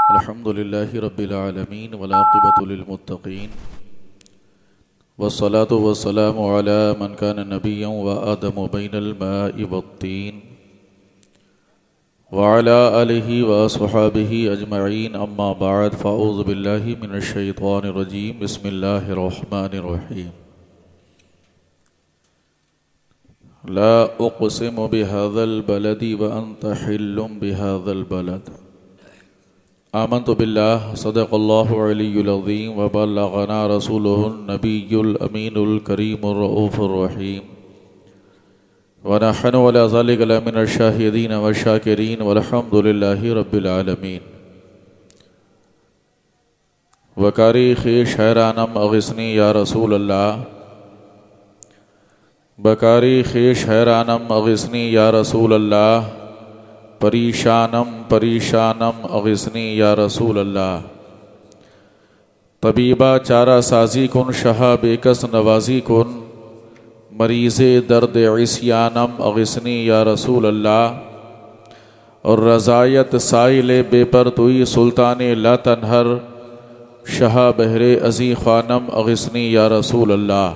अल्हम्दुलिल्लाहि रब्बिल आलमीन वलाक़िबतु लिलमुत्तक़ीन वस्सलातु वस्सलामु अला मन कान नबिय्यन व आदमु बैनल माइ वत्तीन व अला आलिहि व अस्हाबिहि अजमईन अम्मा बाद फ़अऊज़ु बिल्लाहि मिनश शैतानिर रजीम बिस्मिल्लाहिर रहमानिर रहीम ला उक़सिमु बिहाज़ल बलदि व अंत हिल्लुम बिहाज़ल बलद आमन्तु बिल्लाह सदक़ल्लाहु अलियुल अज़ीम व बल्लगना रसूलुहुन नबियुल अमीनुल करीमुर रऊफ़ुर रहीम व नहनु अला ज़ालिका लमिनश शाहिदीन व शाकिरीन वल्हम्दुलिल्लाहि रब्बिल आलमीन। वकारी ख़ीश हैरानम अग़िस्नी या रसूल अल्लाह, बकारी ख़ीश हैरानम अग़िस्नी या रसूल अल्लाह, परीशानम परीशानम अग़िस्नी या रसूल अल्लाह। तबीबा चारा साजी कुन शहा बेकस नवाजी कुन, मरीज़े दर्द इस्यानम अग़िस्नी या रसूल अल्लाह। और रज़ायत साइले बेपर तुई सुल्तान ला तनहर, शहा बहरे अज़ी ख़ानम अग़िस्नी या रसूल अल्लाह।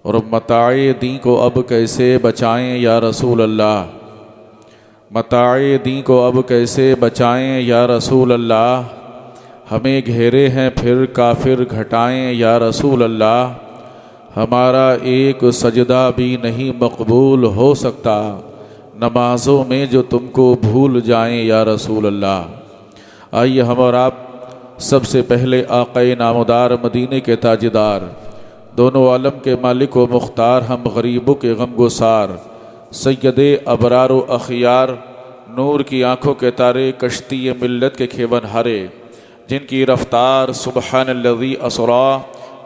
और मताए दी को अब कैसे बचाएं या रसूल अल्लाह, मताए दी को अब कैसे बचाएं या रसूल अल्लाह। हमें घेरे हैं फिर काफिर घटाएं या रसूल अल्लाह। हमारा एक सजदा भी नहीं मकबूल हो सकता, नमाज़ों में जो तुमको भूल जाएं या रसूल अल्लाह। आइए हम और आप सबसे पहले आक़ाए नामदार मदीने के ताजदार, दोनों आलम के मालिक व मुख्तार, हम गरीबों के गमगुसार, सैयदे अबरार व अखियार, नूर की आँखों के तारे, कश्ती मिल्लत के खेवन हारे, जिनकी रफ्तार सुबहानल्लज़ी असरा,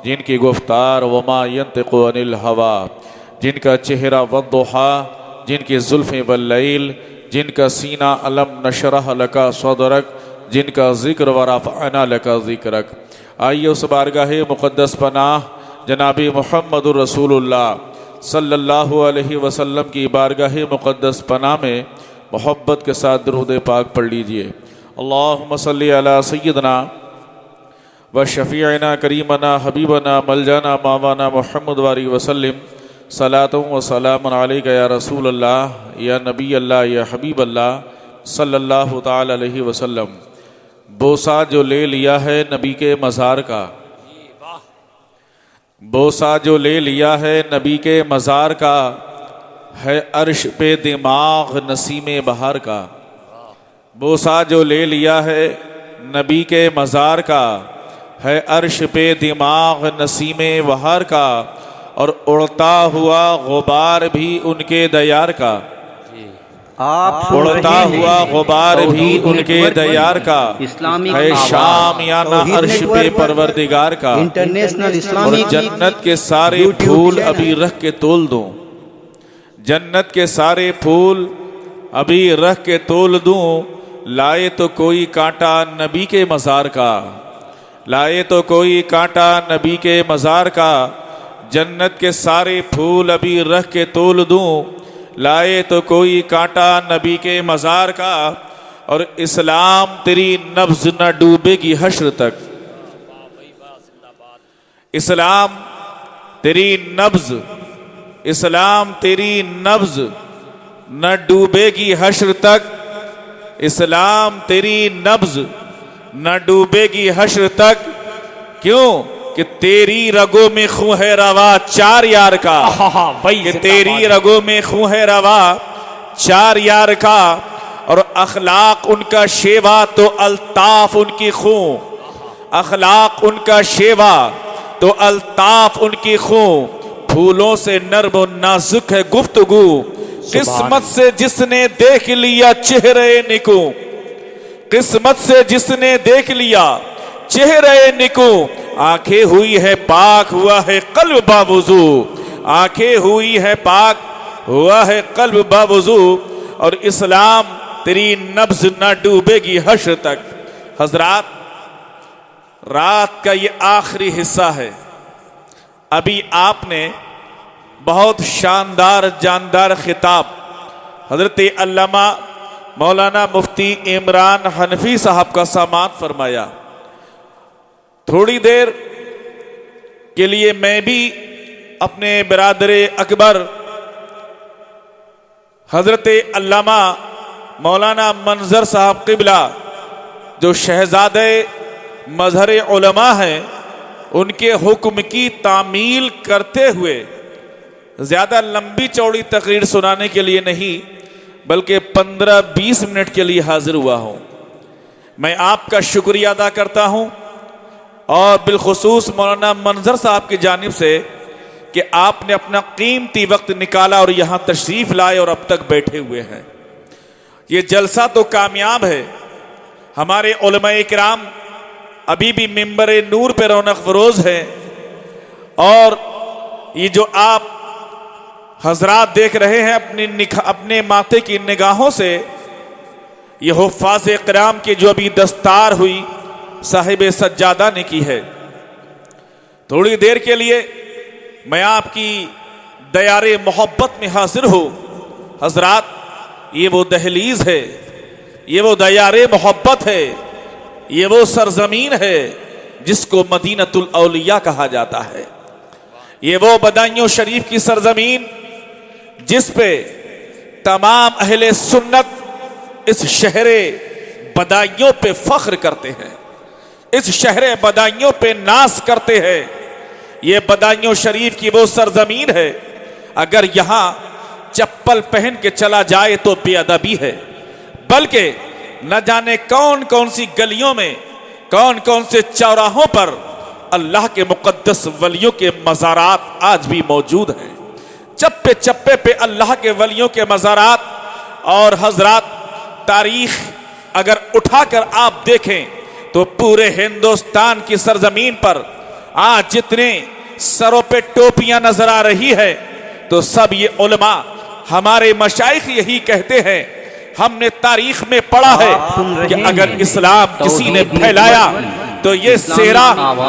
जिनकी गुफ्तार वमा यंतिक़ु अनिल हवा, जिनका चेहरा वद्दुहा, जिनकी ज़ुल्फ़ें वल्लैल, जिनका सीना अलम नशरह लका सदरक, जिनका ज़िक्र व रफ़अना लका ज़िक्रक। आइए उस बारगाहे मुक़द्दस पनाह जनाबी मुहम्मदुर रसूलुल्लाह सल्लल्लाहु अलैहि वसल्लम की बारगाहे मुक़द्दस पनाह में मोहब्बत के साथ दुरूद पाक पढ़ लीजिए। अल्लाहुम्मा सल्ली अला सय्यदना व शफ़ीअना करीमना हबीबना मलजाना मावाना मुहम्मद वाली वसल्लम सलातुम व सलामुन अलैका या रसूल अल्लाह या नबी अल्लाह या हबीब अल्लाह सल्लल्लाहु ताला अलैहि वसल्लम। बोसा जो ले लिया है नबी के मज़ार का, बोसा जो ले लिया है नबी के मज़ार का, है अर्श पे दिमाग नसीमे बहार का। बोसा जो ले लिया है नबी के मज़ार का, है अर्श पे दिमाग नसीमे बहार का। और उड़ता हुआ गुबार भी उनके दयार का, उड़ता हुआ गुबार भी उनके दयार का, है शाम याना अर्श पे परवरदिगार का। इंटरनेशनल और इस्लामिक जन्नत के सारे फूल अभी रख के तोल दूं, जन्नत के सारे फूल अभी रख के तोल दूं। लाए तो कोई कांटा नबी के मज़ार का, लाए तो कोई कांटा नबी के मज़ार का। जन्नत के सारे फूल अभी रख के तोल दूं, लाए तो कोई कांटा नबी के मज़ार का। और इस्लाम तेरी नब्ज़ न डूबेगी हश्र तक, इस्लाम तेरी नब्ज़, इस्लाम तेरी नब्ज़ न डूबेगी हश्र तक। इस्लाम तेरी नब्ज़ न डूबेगी हश्र तक। क्यों कि तेरी रगों में खून है रवा चार यार का, कि तेरी रगों में खून है रवा चार यार का। और अखलाक उनका शेवा तो अल्ताफ उनकी खून, अखलाक उनका शेवा तो अल्ताफ उनकी खून। फूलों से नर्म और नाजुक है गुफ्तगू, किस्मत से जिसने देख लिया चेहरे निको, किस्मत से जिसने देख लिया चेहरे निको। आंखें हुई है पाक हुआ है कल्ब बावुजू, आंखें हुई है पाक हुआ है कल्ब बावुजू। और इस्लाम तेरी नब्ज़ न डूबेगी हश्र तक। हजरात, रात का ये आखिरी हिस्सा है। अभी आपने बहुत शानदार जानदार खिताब हजरत अल्लामा मौलाना मुफ्ती इमरान हनफी साहब का समाअत फरमाया। थोड़ी देर के लिए मैं भी अपने बिरादर अकबर हजरत अल्लामा मौलाना मंजर साहब क़िबला जो शहजादे मजहर उलमा हैं, उनके हुक्म की तामील करते हुए ज़्यादा लंबी चौड़ी तकरीर सुनाने के लिए नहीं बल्कि 15-20 मिनट के लिए हाजिर हुआ हूँ। मैं आपका शुक्रिया अदा करता हूँ और बिलखुसूस मौलाना मंजर साहब की जानिब से कि आपने अपना कीमती वक्त निकाला और यहाँ तशरीफ़ लाए और अब तक बैठे हुए हैं। ये जलसा तो कामयाब है। हमारे उलमाए किराम अभी भी मिंबर नूर पे रौनक फरोज है और ये जो आप हजरात देख रहे हैं अपने माथे की निगाहों से, ये हुफ़ाज़ किराम की जो अभी दस्तार हुई साहिब सज्जादा ने की है। थोड़ी देर के लिए मैं आपकी दयारे मोहब्बत में हाजिर हूँ। हजरात, ये वो दहलीज है, ये वो दयारे मोहब्बत है, ये वो सरजमीन है जिसको मदीनतुल औलिया कहा जाता है। ये वो बदायूं शरीफ की सरजमीन जिस पे तमाम अहले सुन्नत इस शहरे बदायूं पे फख्र करते हैं, इस शहरे बदायूं पे नाज करते हैं। ये बदायूं शरीफ की वो सरजमीन है, अगर यहां चप्पल पहन के चला जाए तो बेअदबी है, बल्कि न जाने कौन कौन सी गलियों में, कौन कौन से चौराहों पर अल्लाह के मुकद्दस वलियों के मज़ारात आज भी मौजूद हैं। चप्पे चप्पे पे अल्लाह के वलियों के मज़ारात। और हजरात, तारीख अगर उठाकर आप देखें तो पूरे हिंदुस्तान की सरजमीन पर आज जितने सरों पे टोपियां नजर आ रही है तो सब ये उलमा, हमारे मशाइख यही कहते हैं। हमने तारीख में पढ़ा है कि अगर इस्लाम किसी ने फैलाया तो ये सेरा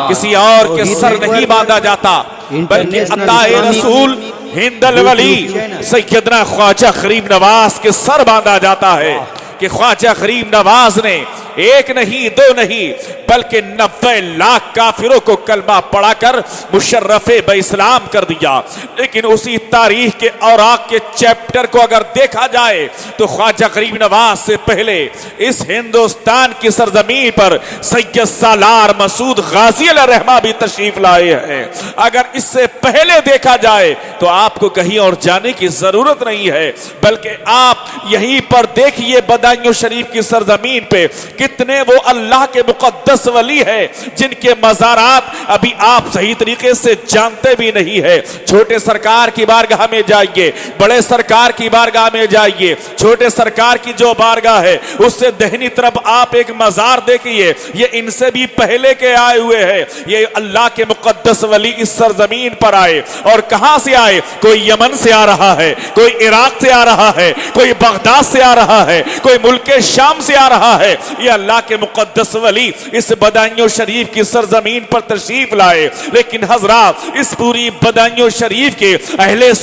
किसी और के सर नहीं बांधा जाता, बल्कि अताए रसूल हिंदल वली सैयदना ख्वाजा गरीब नवाज के सर बांधा जाता है कि ख्वाजा गरीब नवाज ने एक नहीं दो नहीं बल्कि 90 लाख काफिरों को कलमा पढ़ाकर मुशर्रफे इस्लाम कर दिया। लेकिन उसी तारीख के औराक के चैप्टर को अगर देखा जाए तो ख्वाजा गरीब नवाज से पहले इस हिंदुस्तान की सरजमीन पर सैयद सालार मसूद गाजी रहमा भी तशरीफ लाए हैं। अगर इससे पहले देखा जाए तो आपको कहीं और जाने की जरूरत नहीं है, बल्कि आप यहीं पर देखिए बदायूं शरीफ की सरजमीन पे कितने वो अल्लाह के मुकद्दस वली है जिनके मज़ारात अभी आप सही तरीके से जानते भी नहीं है। छोटे सरकार की बारगाह में जाइए, बड़े सरकार की बारगाह में जाइए, छोटे सरकार की जो बारगाह है उससे दहनी तरफ आप एक मज़ार देखिए, ये इनसे भी पहले के आए हुए हैं। ये अल्लाह के मुकद्दस वली इस सरजमीन पर आए और कहां से आए? कोई यमन से आ रहा है, कोई इराक से आ रहा है, कोई बगदाद से आ रहा है, कोई मुल्क शाम से आ रहा है। ये अल्लाह के मुकद्दस वली इस बदायूं शरीफ की सरजमीन पर तशरीफ लाए। लेकिन हजरात, इस पूरी बदायूं शरीफ के अहले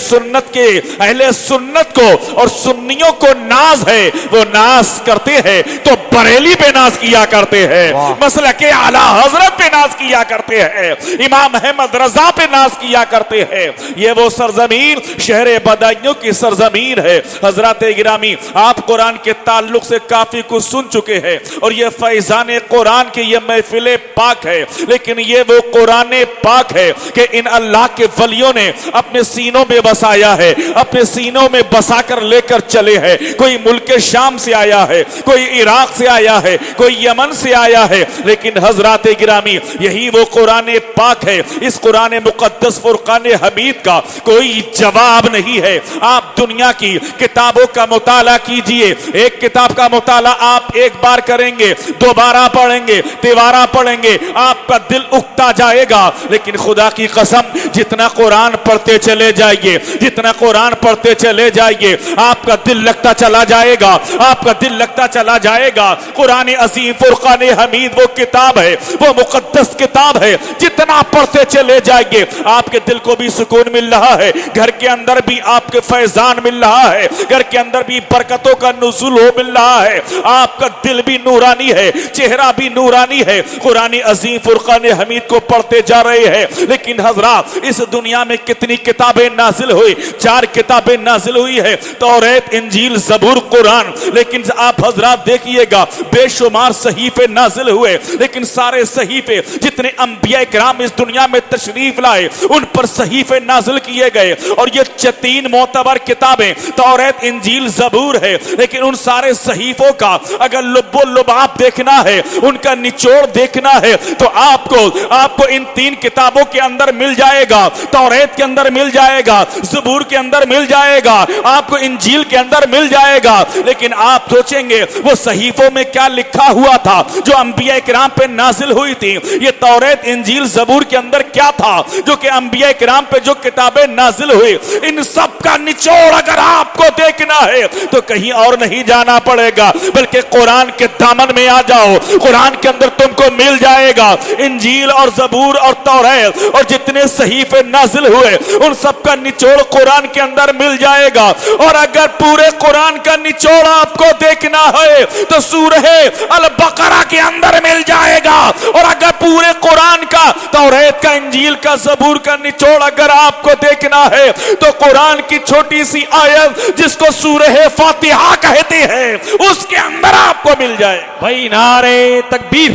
सुन्नत को और सुन्नियों को नाज है, वो नाज करते हैं तो बरेली पे नाज किया करते हैं, मसलक के आला हजरत पे नाज किया करते हैं, इमाम अहमद रजा पे नाज किया करते हैं। ये वो सरजमीन शहर बदायूं की सरजमीन है। हजरत गिरामी, आप कुरान के ताल्लुक से काफी कुछ सुन चुके हैं और ये फैजान कुरान की ये महफिल पाक है, लेकिन ये वो कुरान पाक है कि इन अल्लाह के वलियों ने अपने सीनों में बसाया है, अपने सीनों में बसाकर लेकर चले हैं। कोई मुल्क शाम से आया है, कोई इराक से आया है, कोई यमन से आया है, लेकिन हजरत गिरामी यही वो कुरान पाक है। इस कुरान मुकद्दस फुरकान हमीद का कोई जवाब नहीं है। आप दुनिया की किताबों का मुताला कीजिए, एक किताब का मुताला आप एक बार करें पढ़ेंगे, दोबारा पढ़ेंगे, तिवारा पढ़ेंगे, आपका दिल उकता जाएगा। लेकिन खुदा की कसम, जितना कुरान पढ़ते चले जाइए, जितना कुरान पढ़ते चले जाइए, आपका दिल लगता चला जाएगा, आपका दिल लगता चला जाएगा। कुरान अज़ीम फुरकान हमीद वो किताब है, वो मुकद्दस किताब है, जितना पढ़ते चले जाइए आपके दिल को भी सुकून मिल रहा है, घर के अंदर भी आपके फैजान मिल रहा है, घर के अंदर भी बरकतों का नुज़ुल हो मिल रहा है, आपका दिल भी नूरानी है, चेहरा भी नूरानी है। कुरान अज़ीम फुरकान हमीद को पढ़ते जा रहे हैं। लेकिन हज़रात, इस दुनिया में कितनी किताबें नाजिल हुई? 4 किताबें नाजिल हुई है, तौरात, इंजील, ज़बूर, कुरान। लेकिन आप हज़रात देखिएगा, बेशुमार सहीफे नाजिल हुए, लेकिन सारे सहीफे जितने अंबिया किराम इस दुनिया में तशरीफ लाए उन पर सहीफे नाजिल किए गए। और ये 3 मोतबर किताबें तौरात, इंजील, ज़बूर है। लेकिन उन सारे सहीफों का अगर लुब्बो लुबाब देखना है, उनका निचोड़ देखना है, तो आपको इन 3 किताबों के अंदर मिल जाएगा। तौरात के अंदर मिल जाएगा, ज़बूर के अंदर मिल जाएगा, आपको इंजील के अंदर मिल जाएगा। लेकिन आप सोचेंगे वो सहीफों में क्या लिखा हुआ था जो अंबिया किराम पे नाजिल हुई थी? ये तौरात, इंजील, ज़बूर के अंदर क्या था जो कि अंबिया किराम पे जो किताबें नाजिल हुई, इन सब का निचोड़ अगर आपको देखना है तो कहीं और नहीं जाना पड़ेगा, बल्कि कुरान के दामन में आ जाओ। कुरान के अंदर तुमको मिल जाएगा इंजील और ज़बूर और तौरात और जितने सहीफे नाजिल हुए उन सब का निचोड़ कुरान के अंदर मिल जाएगा। और अगर पूरे कुरान का निचोड़ आपको देखना है तो सूरह अल बकरा के अंदर मिल जाएगा। और अगर पूरे कुरान का, तौरात का, इंजील का, ज़बूर का निचोड़ अगर आपको देखना है तो कुरान की छोटी सी आयत जिसको सूरह फातिहा कहते हैं उसके अंदर आपको मिल जाए। भाई नारे तकबीर,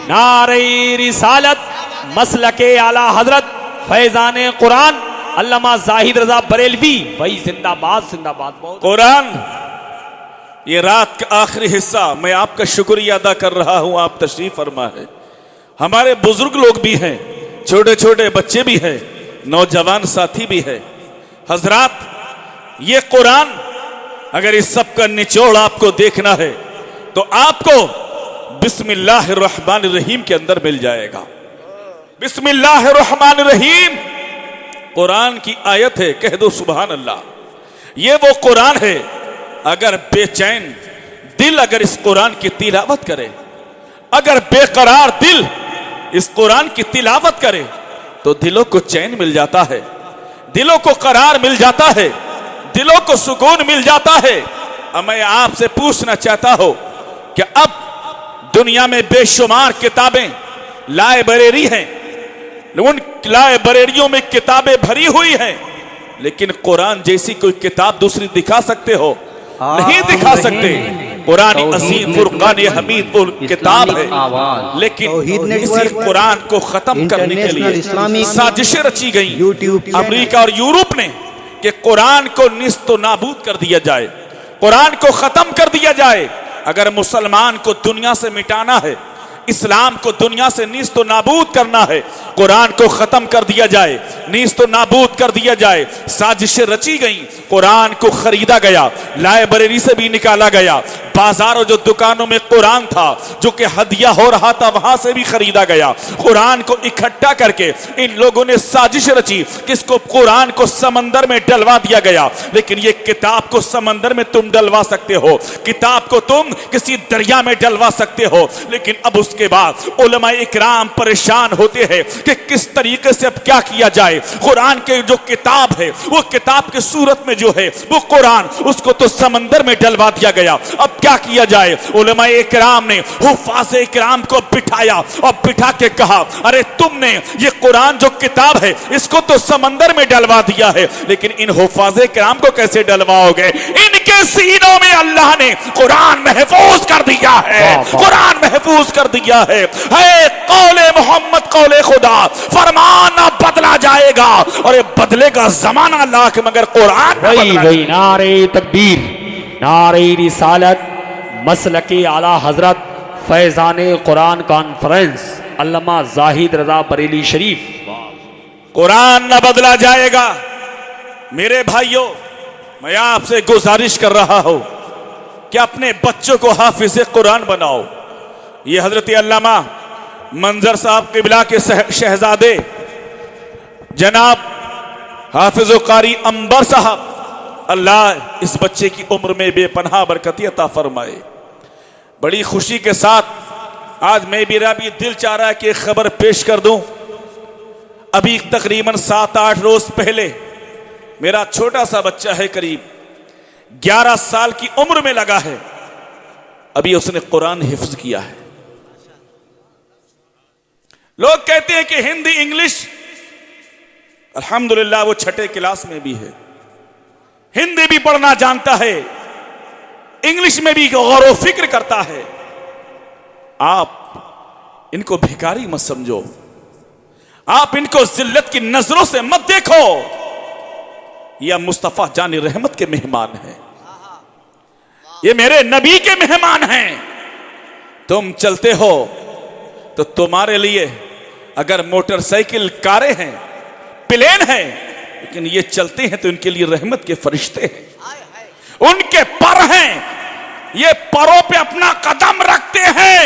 नारे रिसालत, मसलके आला हजरत फैजान कुरान अल्लामा जाहिद रजा बरेलवी, भाई जिंदाबाद जिंदाबाद। कुरान ये रात का आखिरी हिस्सा, मैं आपका शुक्रिया अदा कर रहा हूं, आप तशरीफ फरमा है। हमारे बुजुर्ग लोग भी हैं, छोटे छोटे बच्चे भी हैं, नौजवान साथी भी है। हजरात, ये कुरान अगर इस सब का निचोड़ आपको देखना है तो आपको बिस्मिल्लाहिर्रहमानिर्रहीम के अंदर मिल जाएगा। बिस्मिल्लाहिर्रहमानिर्रहीम कुरान की आयत है, कह दो सुभान अल्लाह। ये वो कुरान है, अगर बेचैन दिल अगर इस कुरान की तिलावत करे, अगर बेकरार दिल इस कुरान की तिलावत करे तो दिलों को चैन मिल जाता है, दिलों को करार मिल जाता है, दिलों को सुकून मिल जाता है। अब मैं आपसे पूछना चाहता हूं कि अब दुनिया में बेशुमार किताबें लाइब्रेरी हैं, उन लाइब्रेरियों में किताबें भरी हुई हैं, लेकिन कुरान जैसी कोई किताब दूसरी दिखा सकते हो? नहीं दिखा सकते। कुरान अज़ीम फुरकान हमीद वो किताब है, लेकिन इसी कुरान को खत्म करने के लिए साजिशें रची गई अमेरिका और यूरोप ने कि कुरान को निस्तो नाबूद कर दिया जाए, कुरान को खत्म कर दिया जाए। अगर मुसलमान को दुनिया से मिटाना है, इस्लाम को दुनिया से निस्तो नाबूद करना है, कुरान को खत्म कर दिया जाए, निस्तो नाबूद कर दिया जाए। साजिशें रची गई, कुरान को खरीदा गया, लाइब्रेरी से भी निकाला गया, बाजारों जो दुकानों में कुरान था जो कि हदिया हो रहा था वहां से भी खरीदा गया। कुरान को इकट्ठा करके इन लोगों ने साजिश रची कि इसको कुरान को समंदर में डलवा दिया गया। लेकिन ये किताब को समंदर में तुम डलवा सकते हो, किताब को तुम किसी दरिया में डलवा सकते हो, लेकिन अब उसके बाद उलमा इकराम परेशान होते हैं कि किस तरीके से अब क्या किया जाए। कुरान के जो किताब है वो किताब के सूरत में जो है वो कुरान, उसको तो समंदर में डलवा दिया गया, अब क्या किया जाए। उलमा इकराम ने हुफ़ाज़ इकराम को बिठाया और बिठा के कहा, अरे तुमने ये कुरान जो किताब है इसको तो समंदर में डलवा दिया है, लेकिन इन हुफ़ाज़ इकराम को कैसे डलवाओगे? इनके सीनों में अल्लाह ने कुरान महफूज कर दिया है, कुरान महफूज कर दिया है। कौले मोहम्मद कौले खुदा, फरमान बदला जाएगा और ये बदलेगा जमाना लाख मगर कुरान वही नारे तकबीर, नारे रिसालत, मसलके आला हजरत फैजाने कुरान कॉन्फ्रेंस अल्लामा जाहिद रजा बरेली शरीफ। कुरान न बदला जाएगा। मेरे भाइयों, मैं आपसे गुजारिश कर रहा हूं कि अपने बच्चों को हाफिज कुरान बनाओ, ये हजरत अल्लामा मंजर साहब किबला के शहजादे जनाब हाफिज कारी अंबर साहब, अल्लाह इस बच्चे की उम्र में बेपनाह बरकती अता फरमाए। बड़ी खुशी के साथ आज मेरा भी दिल चाह रहा है कि एक खबर पेश कर दूं। अभी तकरीबन 7-8 रोज पहले मेरा छोटा सा बच्चा है, करीब 11 साल की उम्र में लगा है, अभी उसने कुरान हिफ्ज किया है। लोग कहते हैं कि हिंदी इंग्लिश, अल्हम्दुलिल्लाह वो 6ठे क्लास में भी है, हिंदी भी पढ़ना जानता है, इंग्लिश में भी गौर व फिक्र करता है। आप इनको भिखारी मत समझो, आप इनको जिल्लत की नजरों से मत देखो। यह मुस्तफा जानी रहमत के मेहमान हैं, ये मेरे नबी के मेहमान हैं। तुम चलते हो तो तुम्हारे लिए अगर मोटरसाइकिल, कारें हैं, प्लेन हैं, लेकिन ये चलते हैं तो इनके लिए रहमत के फरिश्ते हैं, उनके पर हैं, ये परों पे अपना कदम रखते हैं।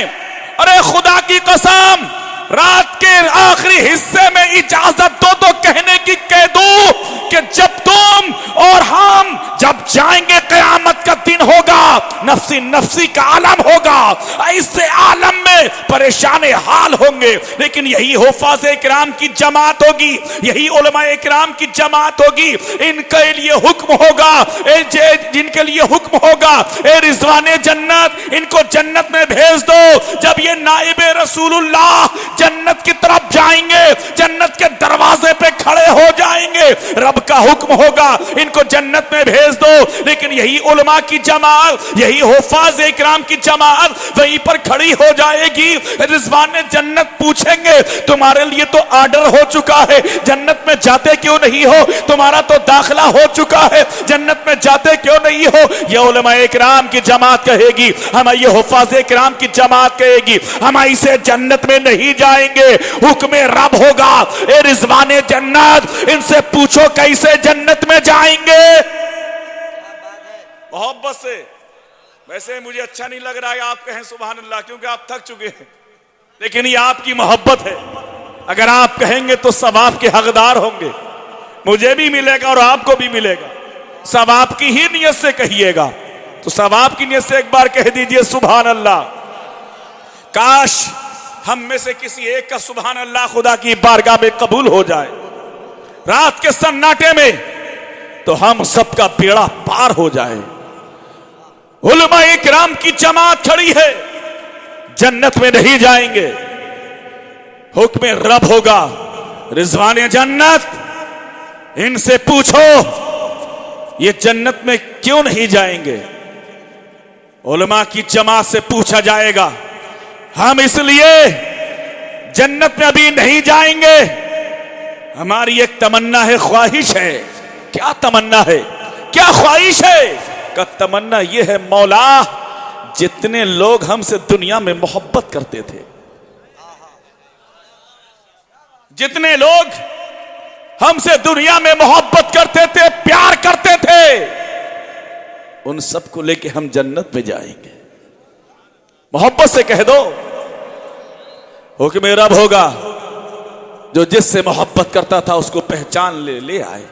अरे खुदा की कसम, रात के आखिरी हिस्से में इजाजत दो तो कहने की कह दो कि जब तुम और हम जब जाएंगे कयामत का दिन होगा, नफसी नफसी का आलम होगा, ऐसे आलम में परेशान हाल होंगे। लेकिन यही हुफ़ाज़ इकराम की जमात होगी, यही उलमाए इकराम की जमात होगी, इनके लिए हुक्म होगा, जिनके लिए हुक्म होगा ए रिजवाने जन्नत, इनको जन्नत में भेज दो। जब ये नाइबे रसूलुल्लाह जन्नत की तरफ जाएंगे, जन्नत के दरवाजे पे खड़े हो जाएंगे, रब का हुक्म होगा इनको जन्नत में भेज दो। लेकिन यही उलमा की जमात, यही हुफ़ाज़ इकराम की जमात वहीं पर खड़ी हो जाएगी। रिजवान जन्नत पूछेंगे तुम्हारे लिए तो ऑर्डर हो चुका है, जन्नत में जाते क्यों नहीं हो? तुम्हारा तो दाखिला हो चुका है, जन्नत में जाते क्यों नहीं हो? ये उलमा इकराम की जमात कहेगी, हम ये हुफ़ाज़ इकराम की जमात कहेगी हम ऐसे जन्नत में नहीं जाएंगे, हुक्म रब होगा। ए रिजवाने जन्नत, इनसे पूछो कैसे जन्नत में जाएंगे। मोहब्बत से, वैसे मुझे अच्छा नहीं लग रहा है आप कहें सुभान अल्लाह, क्योंकि आप थक चुके हैं, लेकिन ये आपकी मोहब्बत है। अगर आप कहेंगे तो सवाब के हकदार होंगे, मुझे भी मिलेगा और आपको भी मिलेगा। सवाब की ही नियत से कहिएगा, तो सवाब की नियत से एक बार कह दीजिए सुभान अल्लाह। काश हम में से किसी एक का सुभान अल्लाह खुदा की बारगाह में कबूल हो जाए रात के सन्नाटे में, तो हम सबका बेड़ा पार हो जाए। उलमा इकराम की जमात खड़ी है, जन्नत में नहीं जाएंगे, हुक्म रब होगा। रिजवाने जन्नत, इनसे पूछो ये जन्नत में क्यों नहीं जाएंगे? उलमा की जमात से पूछा जाएगा, हम इसलिए जन्नत में अभी नहीं जाएंगे, हमारी एक तमन्ना है, ख्वाहिश है। क्या तमन्ना है, क्या ख्वाहिश है? का तमन्ना यह है, मौला जितने लोग हमसे दुनिया में मोहब्बत करते थे, जितने लोग हमसे दुनिया में मोहब्बत करते थे, प्यार करते थे, उन सबको लेके हम जन्नत में जाएंगे। मोहब्बत से कह दो, हुक्म रब होगा, जो जिससे मोहब्बत करता था उसको पहचान ले आए।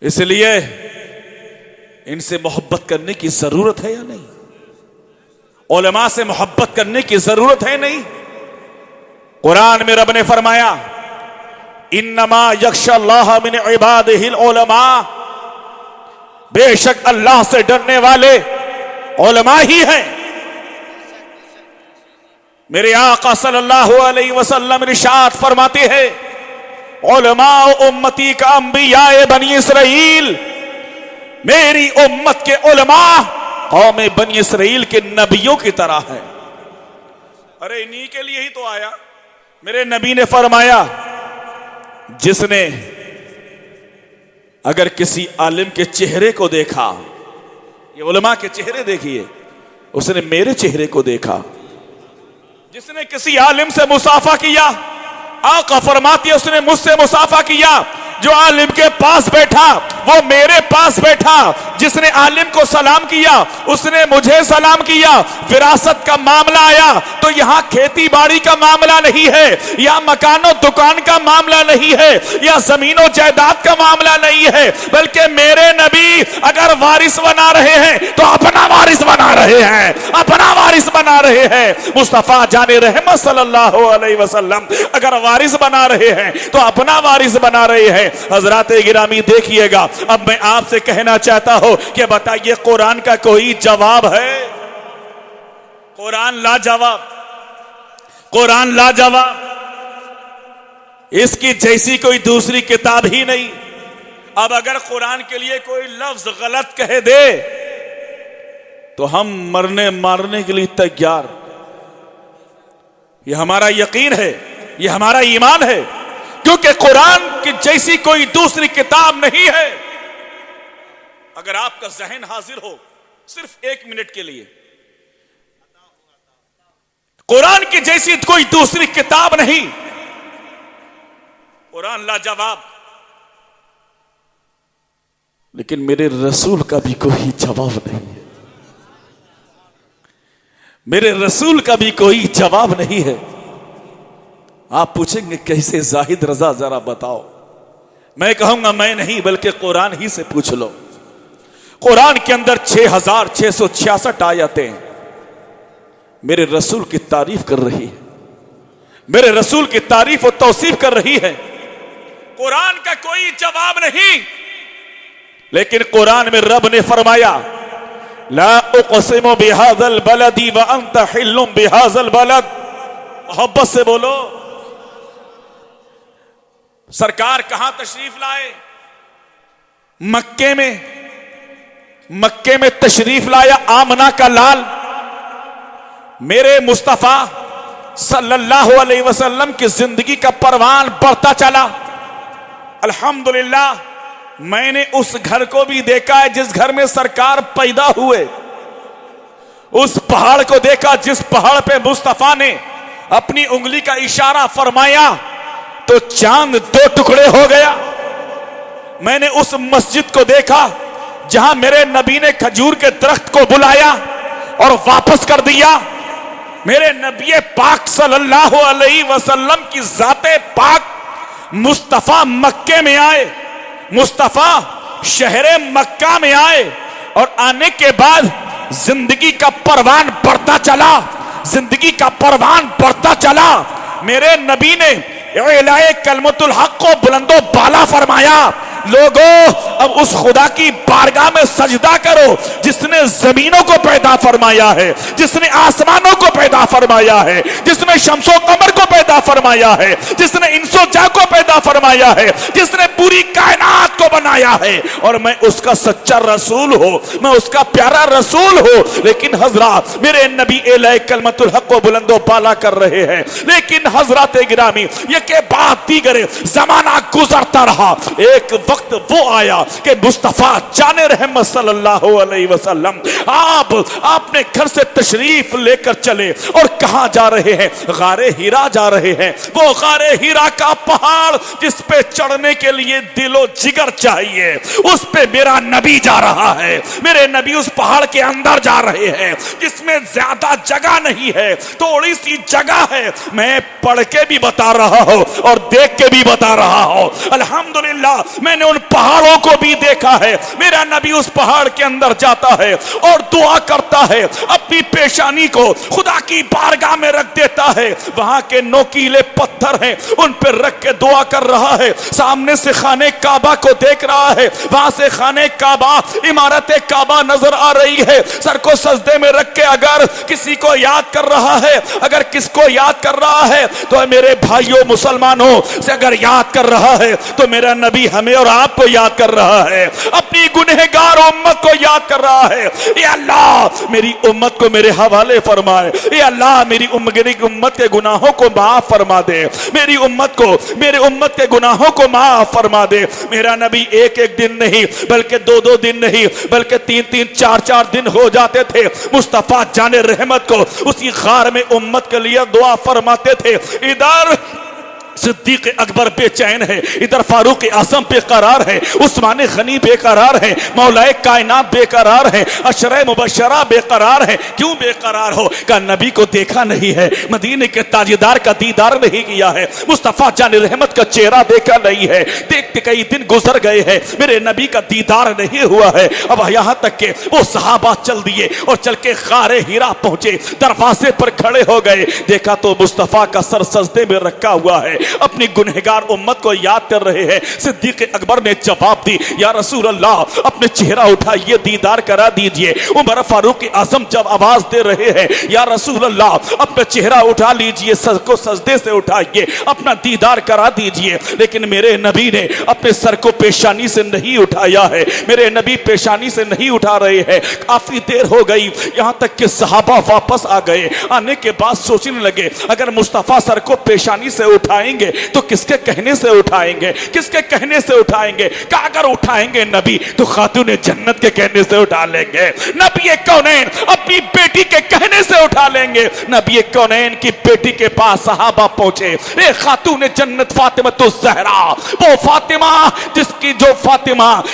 इसलिए इनसे मोहब्बत करने की जरूरत है या नहीं? उलमा से मोहब्बत करने की जरूरत है नहीं? कुरान में रब ने फरमाया, इन्नमा यख्शल्लाह मिन इबादिहिल उलमा, बेशक अल्लाह से डरने वाले उलमा ही हैं। मेरे आका सल्लल्लाहु अलैहि वसल्लम इरशाद फरमाते हैं, उलमा उम्मती का अंबियाए बनी इसराइल, मेरी उम्मत के उलमा कौम बनी इसराइल के नबियों की तरह है। अरे इन्हीं के लिए ही तो आया। मेरे नबी ने फरमाया, जिसने अगर किसी आलिम के चेहरे को देखा, ये उलमा के चेहरे देखिए, उसने मेरे चेहरे को देखा। जिसने किसी आलिम से मुसाफा किया, आका फरमाती है उसने मुझसे मुसाफा किया। जो आलिम के पास बैठा वो मेरे पास बैठा, जिसने आलिम को सलाम किया उसने मुझे सलाम किया। विरासत का मामला आया तो यहां खेती बाड़ी का मामला नहीं है, या मकानो दुकान का मामला नहीं है, या जमीनों जायदाद का मामला नहीं है, बल्कि मेरे नबी अगर वारिस बना रहे हैं तो अपना वारिस बना रहे हैं, अपना वारिस बना रहे हैं। मुस्तफा जाने रहमत सल्लल्लाहु अलैहि वसल्लम अगर वारिस बना रहे हैं तो अपना वारिस बना रहे हैं। हजरात गिरामी देखिएगा, अब मैं आपसे कहना चाहता हूं कि बताइए कुरान का कोई जवाब है? कुरान लाजवाब, कुरान लाजवाब, इसकी जैसी कोई दूसरी किताब ही नहीं। अब अगर कुरान के लिए कोई लफ्ज गलत कह दे तो हम मरने मारने के लिए तैयार। यह हमारा यकीन है, यह हमारा ईमान है, क्योंकि कुरान की जैसी कोई दूसरी किताब नहीं है। अगर आपका जहन हाजिर हो सिर्फ 1 मिनट के लिए, कुरान की जैसी कोई दूसरी किताब नहीं। कुरान लाजवाब, लेकिन मेरे रसूल का भी कोई जवाब नहीं है। मेरे रसूल का भी कोई जवाब नहीं है। आप पूछेंगे कैसे जाहिद रजा, जरा बताओ। मैं कहूंगा मैं नहीं बल्कि कुरान ही से पूछ लो। कुरान के अंदर 6666 आयतें मेरे रसूल की तारीफ कर रही है, मेरे रसूल की तारीफ और तौसीफ कर रही है। कुरान का कोई जवाब नहीं, लेकिन कुरान में रब ने फरमाया ला उक़सिमु बिहाज़ल बलदी व अंत हिल्लुम बिहाज़ल बलद। मोहब्बत से बोलो। सरकार कहां तशरीफ लाए? मक्के में, मक्के में तशरीफ लाया आमना का लाल। मेरे मुस्तफा सल्लल्लाहु अलैहि वसल्लम की जिंदगी का परवान बढ़ता चला। अल्हम्दुलिल्लाह, मैंने उस घर को भी देखा है जिस घर में सरकार पैदा हुए, उस पहाड़ को देखा जिस पहाड़ पे मुस्तफा ने अपनी उंगली का इशारा फरमाया तो चांद 2 टुकड़े हो गया। मैंने उस मस्जिद को देखा जहां मेरे नबी ने खजूर के दरख्त को बुलाया और वापस कर दिया। मेरे नबी पाक सल्लल्लाहु अलैहि वसल्लम की जाते पाक मुस्तफा मक्के में आए, मुस्तफा शहरे मक्का में आए, और आने के बाद जिंदगी का परवान बढ़ता चला, जिंदगी का परवान बढ़ता चला। मेरे नबी ने इलाए कलमतुल हक को बुलंदो बाला फरमाया। लोगों, अब उस खुदा की बारगाह में सजदा करो जिसने जमीनों को पैदा फरमाया है, जिसने आसमानों को पैदा फरमाया है, जिसने शम्सो कमर को पैदा फरमाया है, जिसने इंसो जा को पैदा फरमाया है, जिसने पूरी कायनात को बनाया है। और मैं उसका सच्चा रसूल हूं, मैं उसका प्यारा रसूल हूं। लेकिन हजरत मेरे नबी इलाए कलमतुल हक को बुलंदो बाला कर रहे हैं। लेकिन हजरत गिरामी, ये के बाद दीगर जमाना गुजरता रहा। एक वक्त वो आया कि मुस्तफा जाने रहमत सल्लल्लाहु अलैहि वसल्लम आपने घर से तशरीफ लेकर चले, और कहां जा रहे हैं? गारे हीरा जा रहे हैं। वो गारे हीरा का पहाड़ जिस पे चढ़ने के लिए दिलो जिगर चाहिए, उस पे मेरा नबी जा रहा है। मेरे नबी उस पहाड़ के अंदर जा रहे हैं जिसमें ज्यादा जगह नहीं है, थोड़ी सी जगह है। मैं पढ़ के भी बता रहा हूं और देख के भी बता रहा हूं। अल्हम्दुलिल्लाह, मैंने उन पहाड़ों को भी देखा है। मेरा नबी उस पहाड़ के अंदर जाता है और दुआ करता है, अपनी पेशानी को खुदा की बारगाह में रख देता है। वहां के नोकीले पत्थर हैं, उन पर रख के दुआ कर रहा है। सामने से खाने काबा को देख रहा है, वहां से खाने काबा, इमारत काबा नजर आ रही है। सर को सजदे में रख के अगर किसी को याद कर रहा है, अगर किसको याद कर रहा है, तो मेरे भाइयों मुसलमानों से अगर याद कर रहा है तो मेरा नबी हमें और आपको याद कर रहा है, अपनी गुनहगार उम्मत को याद कर रहा है। या अल्लाह मेरी उम्मत को मेरे हवाले फरमाए, या अल्लाह मेरी उम्मत के गुनाहों को माफ फरमा दे, मेरी उम्मत को, मेरे उम्मत के गुनाहों को माफ फरमा दे। मेरा नबी एक एक दिन नहीं बल्कि 2-2 दिन नहीं बल्कि 3-3 4-4 दिन हो जाते थे। मुस्तफा जाने रहमत को उसी गार में उम्मत के लिए दुआ फरमाते थे। इधर सिद्दीक अकबर बेचैन है, इधर फारूक आजम बेकरार है, उस्मान गनी बेकरार है, मौलाए कायनात बेकरार है, अशरे मुबशरा बेकरार है। क्यों बेकरार हो? का नबी को देखा नहीं है, मदीने के ताजदार का दीदार नहीं किया है, मुस्तफा जान रहमत का चेहरा देखा नहीं है, देखते कई दिन गुजर गए हैं, मेरे नबी का दीदार नहीं हुआ है। अब यहां तक के वो सहाबा चल दिए और चल के खारे हीरा पहुंचे, दरवाजे पर खड़े हो गए, देखा तो मुस्तफा का सर सजदे में रखा हुआ है, अपनी गुनहगार उम्मत को याद कर रहे हैं। सिद्दीक अकबर ने जवाब दी, या रसूल अल्लाह, अपने चेहरा उठाइए, दीदार करा दीजिए। उमर फारूक आजम जब आवाज दे रहे हैं, या रसूल अल्लाह, अपना चेहरा उठा लीजिए, सर को सजदे से उठाइए, अपना दीदार करा दीजिए। लेकिन मेरे नबी ने अपने सर को पेशानी से नहीं उठाया है, मेरे नबी पेशानी से नहीं उठा रहे हैं। काफी देर हो गई, यहां तक कि सहाबा वापस आ गए। आने के बाद सोचने लगे, अगर मुस्तफा सर को पेशानी से उठाएंगे तो किसके कहने से उठाएंगे, किसके कहने से उठाएंगे? क्या अगर उठाएंगे नबी तो खातून जन्नत के कहने से उठा लेंगे, नबी कौनैन अपनी बेटी के कहने से उठा लेंगे। नबी कौनैन की बेटी के पास सहाबा पहुंचे, ए खातून जन्नत फातिमा तो ज़हरा, वो फातिमा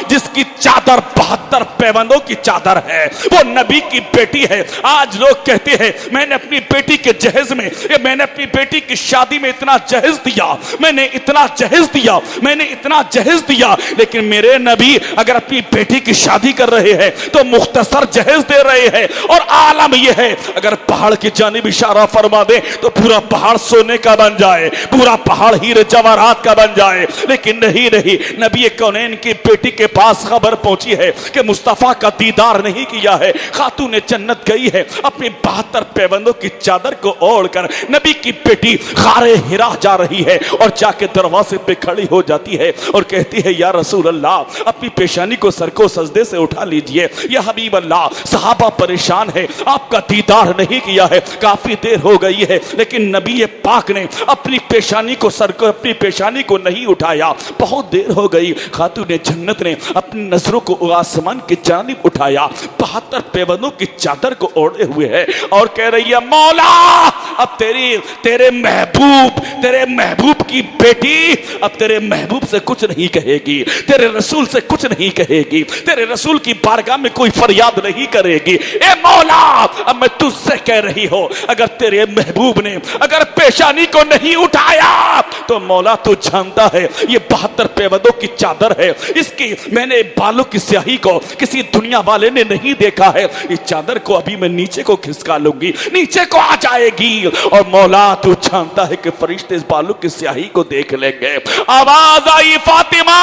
जिसकी चादर 72 पैबंदों की चादर है, वो नबी की बेटी है। आज लोग कहते हैं मैंने अपनी बेटी के जहेज में, मैंने अपनी बेटी की शादी में इतना जहेज दिया, मैंने इतना जहेज दिया, मैंने इतना जहेज दिया। लेकिन मेरे नबी अगर अपनी बेटी की शादी कर रहे हैं तो मुख्तसर जहेज दे रहे हैं। और आलम यह है, अगर पहाड़ की जानिब इशारा फरमा दे तो पूरा पहाड़ सोने का बन जाए, पूरा पहाड़ हीरे जवाहरात का बन जाए। लेकिन नहीं, नबी कौनैन की बेटी के पास खबर पहुंची है कि मुस्तफा का दीदार नहीं किया है। खातून जन्नत गई है, अपनी 72 पैबंदों की चादर को ओढ़कर नबी की बेटी खारे हिरा जा रही है और जाके दरवाजे पे खड़ी हो जाती है और कहती है, या रसूल अल्लाह, अपनी पेशानी को सर को सजदे से उठा लीजिए। या हबीब अल्लाह, सहाबा परेशान है, आपका दीदार नहीं किया है, काफी देर हो गई है। लेकिन नबी पाक ने अपनी पेशानी को अपनी पेशानी को नहीं उठाया। बहुत देर हो गई, खातून जन्नत ने अपनी नजरों को आसमान की जानिब उठाया, 72 पैबंदों की चादर को ओढ़े हुए है और कह रही है, मौला, अब तेरे महबूब की बेटी अब तेरे महबूब से कुछ नहीं कहेगी, तेरे रसूल से कुछ नहीं कहेगी, तेरे रसूल की बारगाह में कोई फरियाद नहीं करेगी। ए मौला, अब मैं तुझसे कह रही हूं, अगर तेरे महबूब ने अगर पेशानी को नहीं उठाया तो मौला तू जानता है ये 72 पैबंदों की चादर है, इसकी मैंने बालों की स्याही को किसी दुनिया वाले ने नहीं देखा है। इस चादर को अभी मैं नीचे को खिसका लूंगी, नीचे को आ जाएगी और मौला तू जानता है कि फरिश्ते इस बालों की स्याही को देख लेंगे। आवाज आई, फातिमा,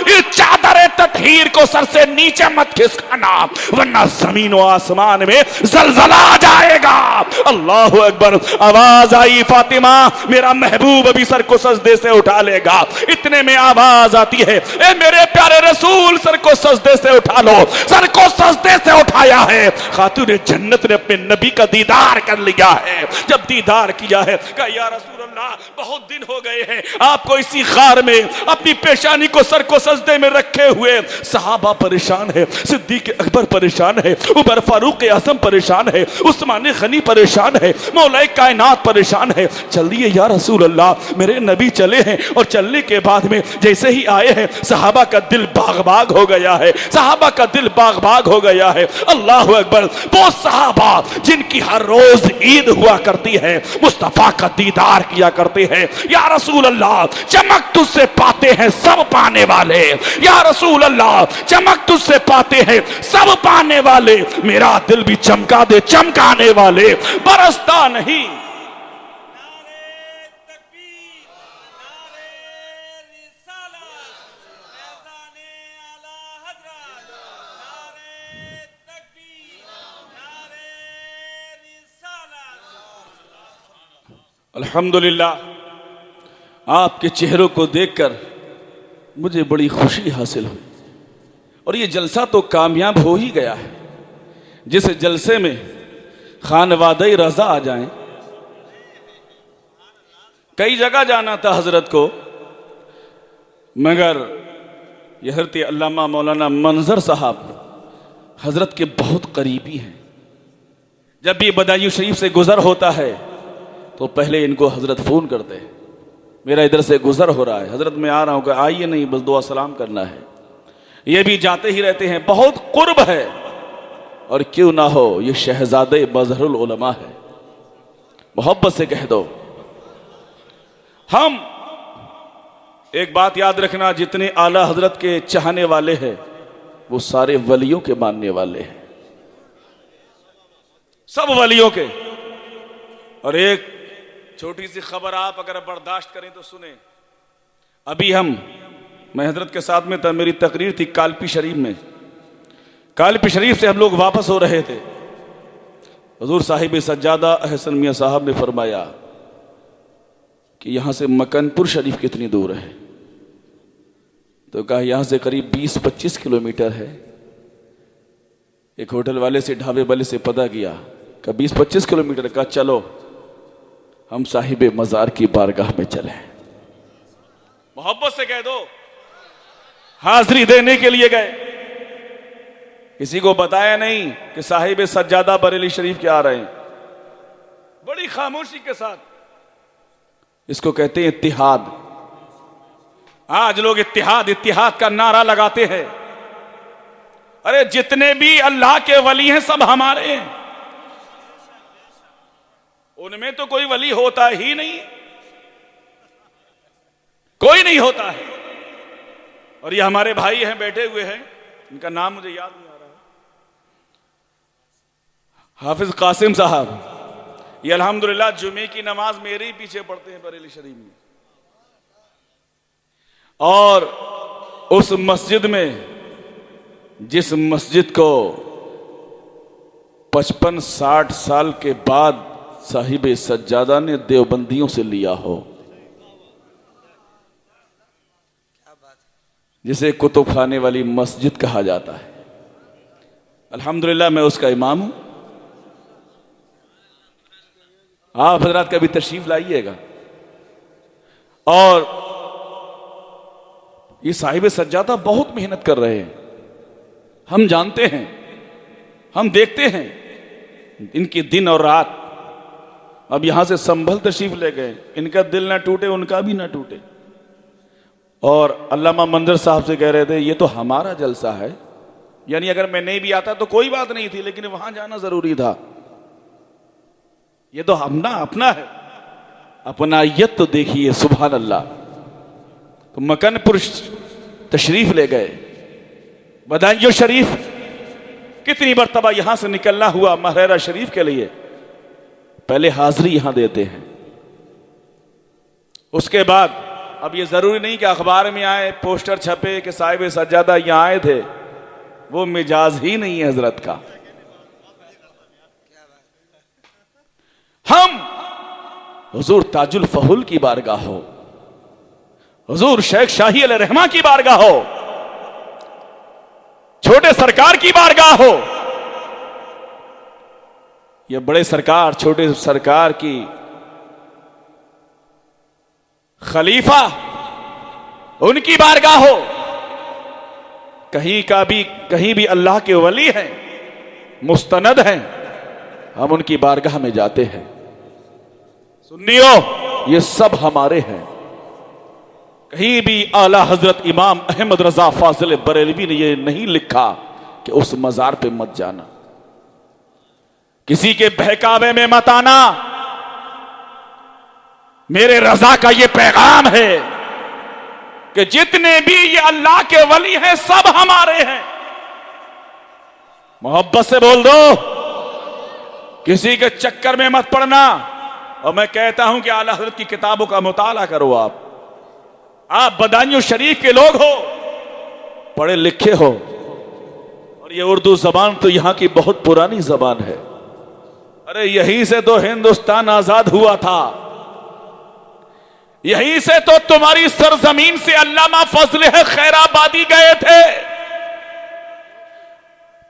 इस चादर तटहीर को सर से नीचे मत खिसकाना वरना जमीन और आसमान में जलजला आ जाएगा। अल्लाह अकबर। आवाज आई, फातिमा, मेरा महबूब अभी सर को सजदे से उठा लेगा। इतने में आवाज आती है, ए मेरे प्यारे रसूल, सर को सजदे से उठा लो। सर को सजदे से उठाया है, खातून जन्नत ने अपने नबी का दीदार कर लिया है। जब दीदार किया है, कहा, या रसूल अल्लाह, बहुत दिन हो गए हैं आपको इसी खार में अपनी पेशानी को सर को सजदे में रखे हुए। सहाबा परेशान है, सिद्दीक अकबर परेशान है, उमर फारूक आजम परेशान है, उस्मान गनी परेशान है, मौलाए कायनात परेशान है। चलिए या रसूल अल्लाह, मेरे नबी चले हैं और चलने के बाद में जैसे ही आए हैं सहाबा का दिल बाग बाग हो गया है, सहाबा का दिल बाग बाग हो गया है। अल्लाह अकबर। वो सहाबा जिनकी हर रोज ईद हुआ करती है, मुस्तफा का दीदार किया करते हैं। या रसूल अल्लाह, चमक तुझसे पाते हैं सब पाने वाले। या रसूल अल्लाह, चमक तुझसे पाते हैं सब पाने वाले। मेरा दिल भी चमका दे चमकाने वाले, बरसता नहीं। अल्हम्दुलिल्लाह, आपके चेहरों को देखकर मुझे बड़ी खुशी हासिल हुई और ये जलसा तो कामयाब हो ही गया है। जिस जलसे में खानवादे रजा आ जाएं। कई जगह जाना था हजरत को, मगर यहरत अल्लामा मौलाना मंजर साहब हजरत के बहुत करीबी हैं। जब भी बदायूं शरीफ से गुजर होता है तो पहले इनको हजरत फोन करते हैं, मेरा इधर से गुजर हो रहा है, हजरत मैं आ रहा हूं, आइए नहीं बस दुआ सलाम करना है। ये भी जाते ही रहते हैं, बहुत कुर्ब है। और क्यों ना हो, ये शहजादे मजहरुल उलमा है, मोहब्बत से कह दो। हम एक बात याद रखना, जितने आला हजरत के चाहने वाले हैं वो सारे वलियों के मानने वाले हैं, सब वलियों के। और एक छोटी सी खबर आप अगर बर्दाश्त करें तो सुने। अभी मैं हजरत के साथ में था, मेरी तकरीर थी कालपी शरीफ में। कालपी शरीफ से हम लोग वापस हो रहे थे। हुजूर साहिब सज्जादा अहसन मियां साहब ने फरमाया कि यहां से मकनपुर शरीफ कितनी दूर है? तो कहा यहां से करीब 20-25 किलोमीटर है। एक होटल वाले से, ढाबे वाले से पता किया, कहा 20-25 किलोमीटर। का चलो हम साहिब मजार की बारगाह में चले। मोहब्बत से कह दो, हाजिरी देने के लिए गए। किसी को बताया नहीं कि साहिब सज्जादा बरेली शरीफ के आ रहे हैं। बड़ी खामोशी के साथ, इसको कहते हैं इत्तिहाद। आज लोग इत्तिहाद इत्तिहाद का नारा लगाते हैं। अरे जितने भी अल्लाह के वली हैं सब हमारे हैं, उनमें तो कोई वली होता ही नहीं, कोई नहीं होता है। और ये हमारे भाई हैं बैठे हुए हैं, इनका नाम मुझे याद नहीं आ रहा है, हाफिज कासिम साहब। ये अल्हम्दुलिल्लाह जुमे की नमाज मेरे ही पीछे पढ़ते हैं बरेली शरीफ में। और उस मस्जिद में, जिस मस्जिद को 55-60 साल के बाद साहिब सज्जादा ने देवबंदियों से लिया हो, जिसे कुतुब खाने वाली मस्जिद कहा जाता है, अल्हम्दुलिल्लाह मैं उसका इमाम हूं। आप हजरात कभी तशरीफ लाइएगा। और ये साहिब सज्जादा बहुत मेहनत कर रहे हैं, हम जानते हैं, हम देखते हैं इनकी दिन और रात। अब यहां से संभल तशरीफ ले गए, इनका दिल ना टूटे उनका भी ना टूटे। और अल्लामा मंजर साहब से कह रहे थे ये तो हमारा जलसा है, यानी अगर मैं नहीं भी आता तो कोई बात नहीं थी, लेकिन वहां जाना जरूरी था। ये तो हमना अपना है, अपनायत तो देखिए, सुभान अल्लाह। तो मकनपुर तशरीफ ले गए, बदायूं शरीफ कितनी मरतबा यहां से निकलना हुआ महरेरा शरीफ के लिए। पहले हाजिरी यहां देते हैं, उसके बाद अब ये जरूरी नहीं कि अखबार में आए, पोस्टर छपे कि साहिब सज्जादा यहां आए थे, वो मिजाज ही नहीं है हजरत का। हम हुजूर ताजुल फहुल की बारगाह हो, हुजूर शेख शाही अल रहमा की बारगाह हो, छोटे सरकार की बारगाह हो, ये बड़े सरकार छोटे सरकार की खलीफा उनकी बारगाह हो, कहीं भी अल्लाह के वली हैं, मुस्तनद हैं, हम उनकी बारगाह में जाते हैं। सुन्नियो, ये सब हमारे हैं। कहीं भी आला हजरत इमाम अहमद रजा फाजिल बरेलवी ने यह नहीं लिखा कि उस मजार पे मत जाना, किसी के बहकावे में मत आना। मेरे रजा का यह पैगाम है कि जितने भी ये अल्लाह के वली हैं सब हमारे हैं। मोहब्बत से बोल दो, किसी के चक्कर में मत पड़ना। और मैं कहता हूं कि आला हज़रत की किताबों का मुताला करो। आप बदायूं शरीफ के लोग हो, पढ़े लिखे हो, और ये उर्दू जबान तो यहां की बहुत पुरानी जबान है। अरे यहीं से तो हिंदुस्तान आजाद हुआ था, यहीं से तो तुम्हारी सरजमीन से अल्लामा फजल खैराबादी गए थे।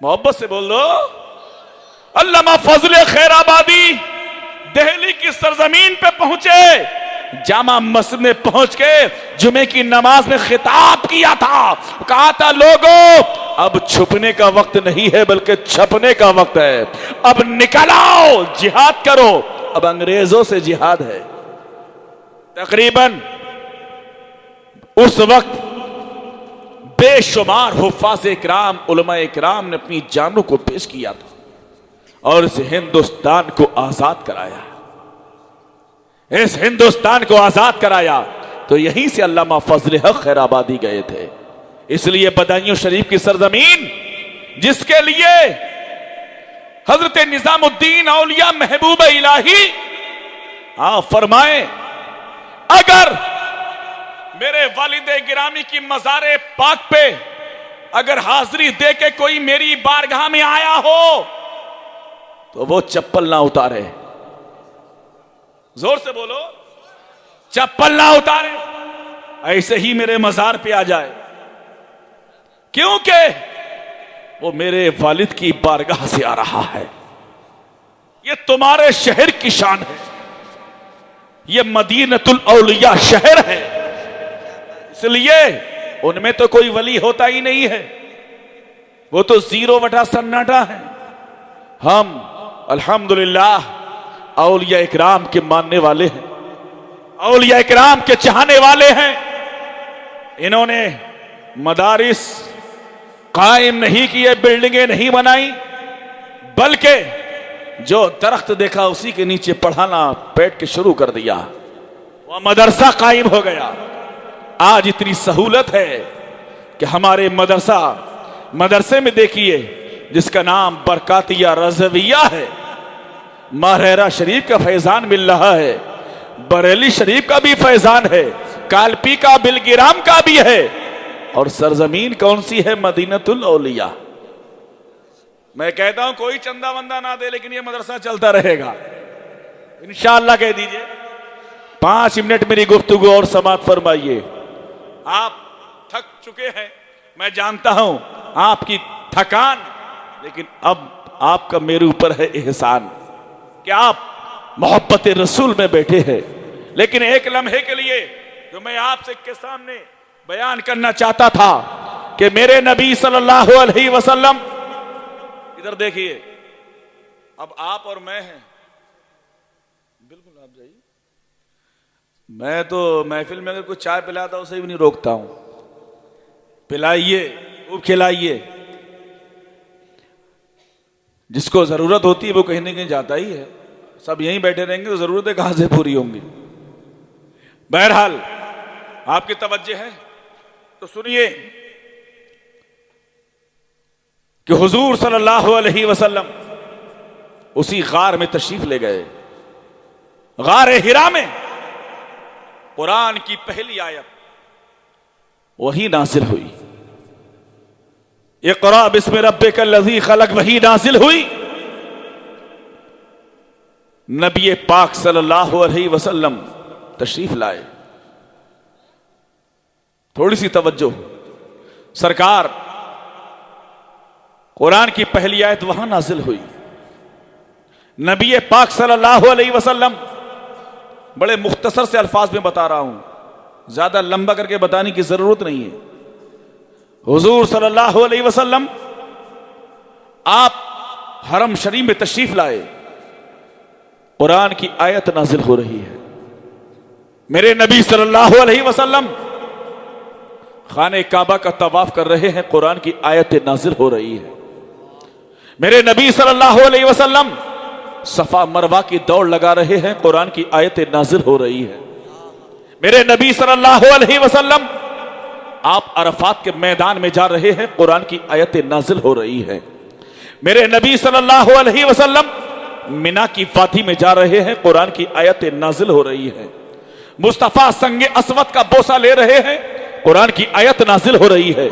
मोहब्बत से बोल दो, अल्लामा फजल खैराबादी दिल्ली की सरजमीन पे पहुंचे, जामा मस्जिद में पहुंच के जुमे की नमाज में खिताब किया था, कहा था लोगों अब छुपने का वक्त नहीं है बल्कि छपने का वक्त है, अब निकल आओ जिहाद करो, अब अंग्रेजों से जिहाद है। तकरीबन उस वक्त बेशुमार हुफ्फाज़ इकराम, उलमा इकराम ने अपनी जानों को पेश किया था और इस हिंदुस्तान को आजाद कराया। इस हिंदुस्तान को आजाद कराया तो यहीं से अल्लामा फजल हक खैराबादी गए थे। इसलिए बदायूं शरीफ की सरजमीन, जिसके लिए हजरत निजामुद्दीन औलिया महबूब इलाही आप फरमाए, अगर मेरे वालिदे गिरामी की मज़ारे पाक पे अगर हाजिरी दे के कोई मेरी बारगाह में आया हो तो वो चप्पल ना उतारे। जोर से बोलो, चप्पल ना उतारे, ऐसे ही मेरे मज़ार पे आ जाए, क्योंकि वो मेरे वालिद की बारगाह से आ रहा है। ये तुम्हारे शहर की शान है, ये मदीनतुल औलिया शहर है, इसलिए उनमें तो कोई वली होता ही नहीं है, वो तो 0 सन्नाटा है। हम अल्हम्दुलिल्लाह औलिया इकराम के मानने वाले हैं, औलिया इकराम के चाहने वाले हैं। इन्होंने मदारिस कायम नहीं किए, बिल्डिंगें नहीं बनाई, बल्कि जो दरख्त देखा उसी के नीचे पढ़ाना बैठ के शुरू कर दिया, वह मदरसा कायम हो गया। आज इतनी सहूलत है कि हमारे मदरसे में देखिए, जिसका नाम बरकातिया रज़विया है, महरेरा शरीफ का फैजान मिल रहा है, बरेली शरीफ का भी फैजान है, कालपी का, बिलगिराम का भी है, और सरजमीन कौन सी है? मदीनतुल औलिया। मैं कहता हूं कोई चंदा वंदा ना दे, लेकिन ये मदरसा चलता रहेगा इंशाअल्लाह। कह दीजिए 5 मिनट मेरी गुफ्तगू और समाप्त फरमाइए। आप थक चुके हैं, मैं जानता हूं आपकी थकान, लेकिन अब आपका मेरे ऊपर है एहसान कि आप मोहब्बत रसूल में बैठे हैं। लेकिन एक लम्हे के लिए जो मैं आपसे के सामने बयान करना चाहता था कि मेरे नबी सल्लल्लाहु अलैहि वसल्लम, इधर देखिए, अब आप और मैं हैं, बिल्कुल आप जाइए। मैं तो महफिल में अगर कुछ चाय पिलाता उसे भी नहीं रोकता हूं, पिलाइए, खूब खिलाइए। जिसको जरूरत होती है वो कहीं ना कहीं जाता ही है, सब यहीं बैठे रहेंगे तो जरूरतें कहां से पूरी होंगी। बहरहाल आपकी तवज्जो है तो सुनिए कि हुजूर सल्लल्लाहु अलैहि वसल्लम उसी गार में तशरीफ ले गए। गार हिरा में कुरान की पहली आयत वही नाजिल हुई, इक़रा बिस्मि रब्बिकल लज़ी खलक़, वही नाजिल हुई। नबी पाक सल्लल्लाहु अलैहि वसल्लम तशरीफ लाए। थोड़ी सी तवज्जो, सरकार कुरान की पहली आयत वहां नाजिल हुई। नबी पाक सल्लल्लाहु अलैहि वसल्लम, बड़े मुख्तसर से अल्फाज में बता रहा हूं, ज्यादा लंबा करके बताने की जरूरत नहीं है। हुजूर सल्लल्लाहु अलैहि वसल्लम आप हरम शरीफ में तशरीफ लाए, कुरान की आयत नाजिल हो रही है। मेरे नबी सल्लल्लाहु अलैहि वसल्लम खाने काबा का तवाफ कर रहे हैं, कुरान की आयत नाजिल हो रही है। मेरे नबी सल्लल्लाहु अलैहि वसल्लम सफा मरवा की दौड़ लगा रहे हैं, कुरान की आयत नाजिल हो रही है। मेरे नबी सल्लल्लाहु अलैहि वसल्लम आप अरफात के मैदान में जा रहे हैं, कुरान की आयत नाजिल हो रही है। मेरे नबी सल्लल्लाहु अलैहि वसल्लम मिना की वादी में जा रहे हैं, कुरान की आयत नाजिल हो रही है। मुस्तफा संगे अस्वद का बोसा ले रहे हैं, कुरान की आयत नाजिल हो रही है।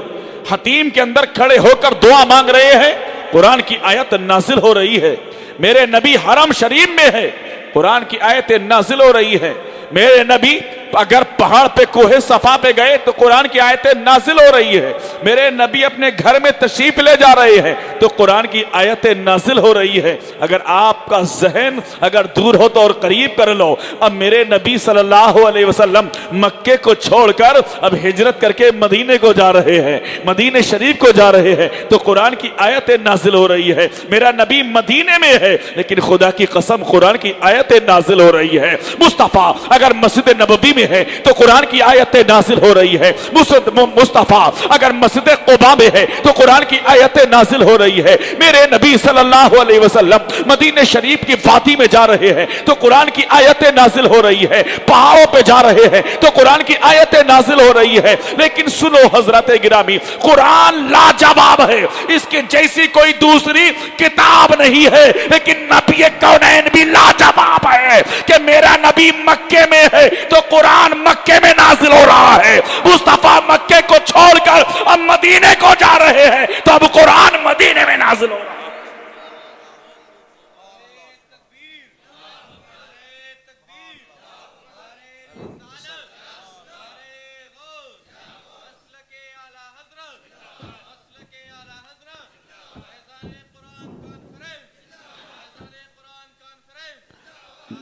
हतीम के अंदर खड़े होकर दुआ मांग रहे हैं, कुरान की आयत नाजिल हो रही है। मेरे नबी हरम शरीफ में है, कुरान की आयत नाजिल हो रही है। मेरे नबी अगर पहाड़ पे कोहे सफा पे गए तो कुरान की आयतें नाजिल हो रही है। मेरे नबी अपने घर में तशरीफ ले जा रहे हैं तो कुरान की आयतें नाजिल हो रही है। अगर आपका जहन अगर दूर हो तो और करीब कर लो, अब मेरे नबी सल्लल्लाहु अलैहि वसल्लम मक्के को छोड़कर अब हिजरत करके मदीने को जा रहे हैं, मदीने शरीफ को जा रहे हैं, तो कुरान की आयतें नाजिल हो रही है। मेरा नबी मदीने में है लेकिन खुदा की कसम कुरान की आयतें नाजिल हो रही है। मुस्तफा अगर मस्जिद नबवी में में है तो कुरान की आयतें नाजिल हो रही है। मुस्तफा अगर मस्जिद कुबा में है तो कुरान की आयतें नाजिल हो रही है। मेरे नबी सल्लल्लाहु अलैहि वसल्लम मदीने शरीफ की वादी में जा रहे हैं तो कुरान की आयतें नाजिल हो रही है। पहाड़ों पे जा रहे हैं तो कुरान की आयतें नाजिल हो रही है। लेकिन सुनो हजरत गिरामी, कुरान लाजवाब है, इसके जैसी कोई दूसरी किताब नहीं है। लेकिन नबी कौनैन भी लाजवाब है कि मेरा नबी मक्के में है तो कुरान मक्के में नाजिल हो रहा है। मुस्तफा मक्के को छोड़कर अब मदीने को जा रहे हैं तो अब कुरान मदीने में नाजिल हो रहा है।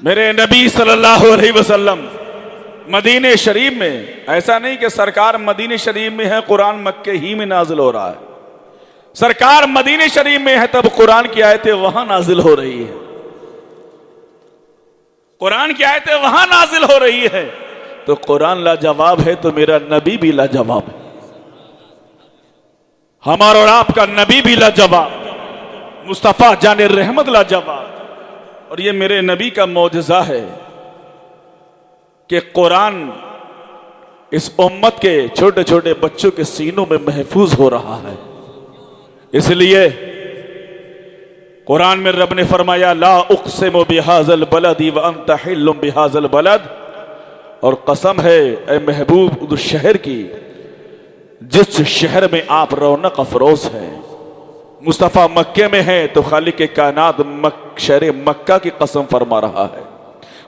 मेरे नबी सल्लल्लाहु अलैहि वसल्लम मदीने शरीफ में, ऐसा नहीं कि सरकार मदीने शरीफ में है कुरान मक्के ही में नाजिल हो रहा है। सरकार मदीने शरीफ में है तब कुरान की आयतें वहां नाजिल हो रही है। कुरान की आयतें वहां नाजिल हो रही है तो कुरान लाजवाब है तो मेरा नबी भी लाजवाब है। हमारा और आपका नबी भी लाजवाब, मुस्तफा जाने रहमत लाजवाब। और ये मेरे नबी का मौजज़ा है कि कुरान इस उम्मत के छोटे छोटे बच्चों के सीनों में महफूज हो रहा है। इसलिए कुरान में रब ने फरमाया ला उक़सिमु बिहाज़ल बलदी व अंत हिल्लुम बिहाज़ल बलद, और कसम है ए महबूब उस शहर की जिस शहर में आप रौनक अफरोज हैं। मुस्तफ़ा मक्के में है तो खालिक के कायनात शहर मक्का की कसम फरमा रहा है।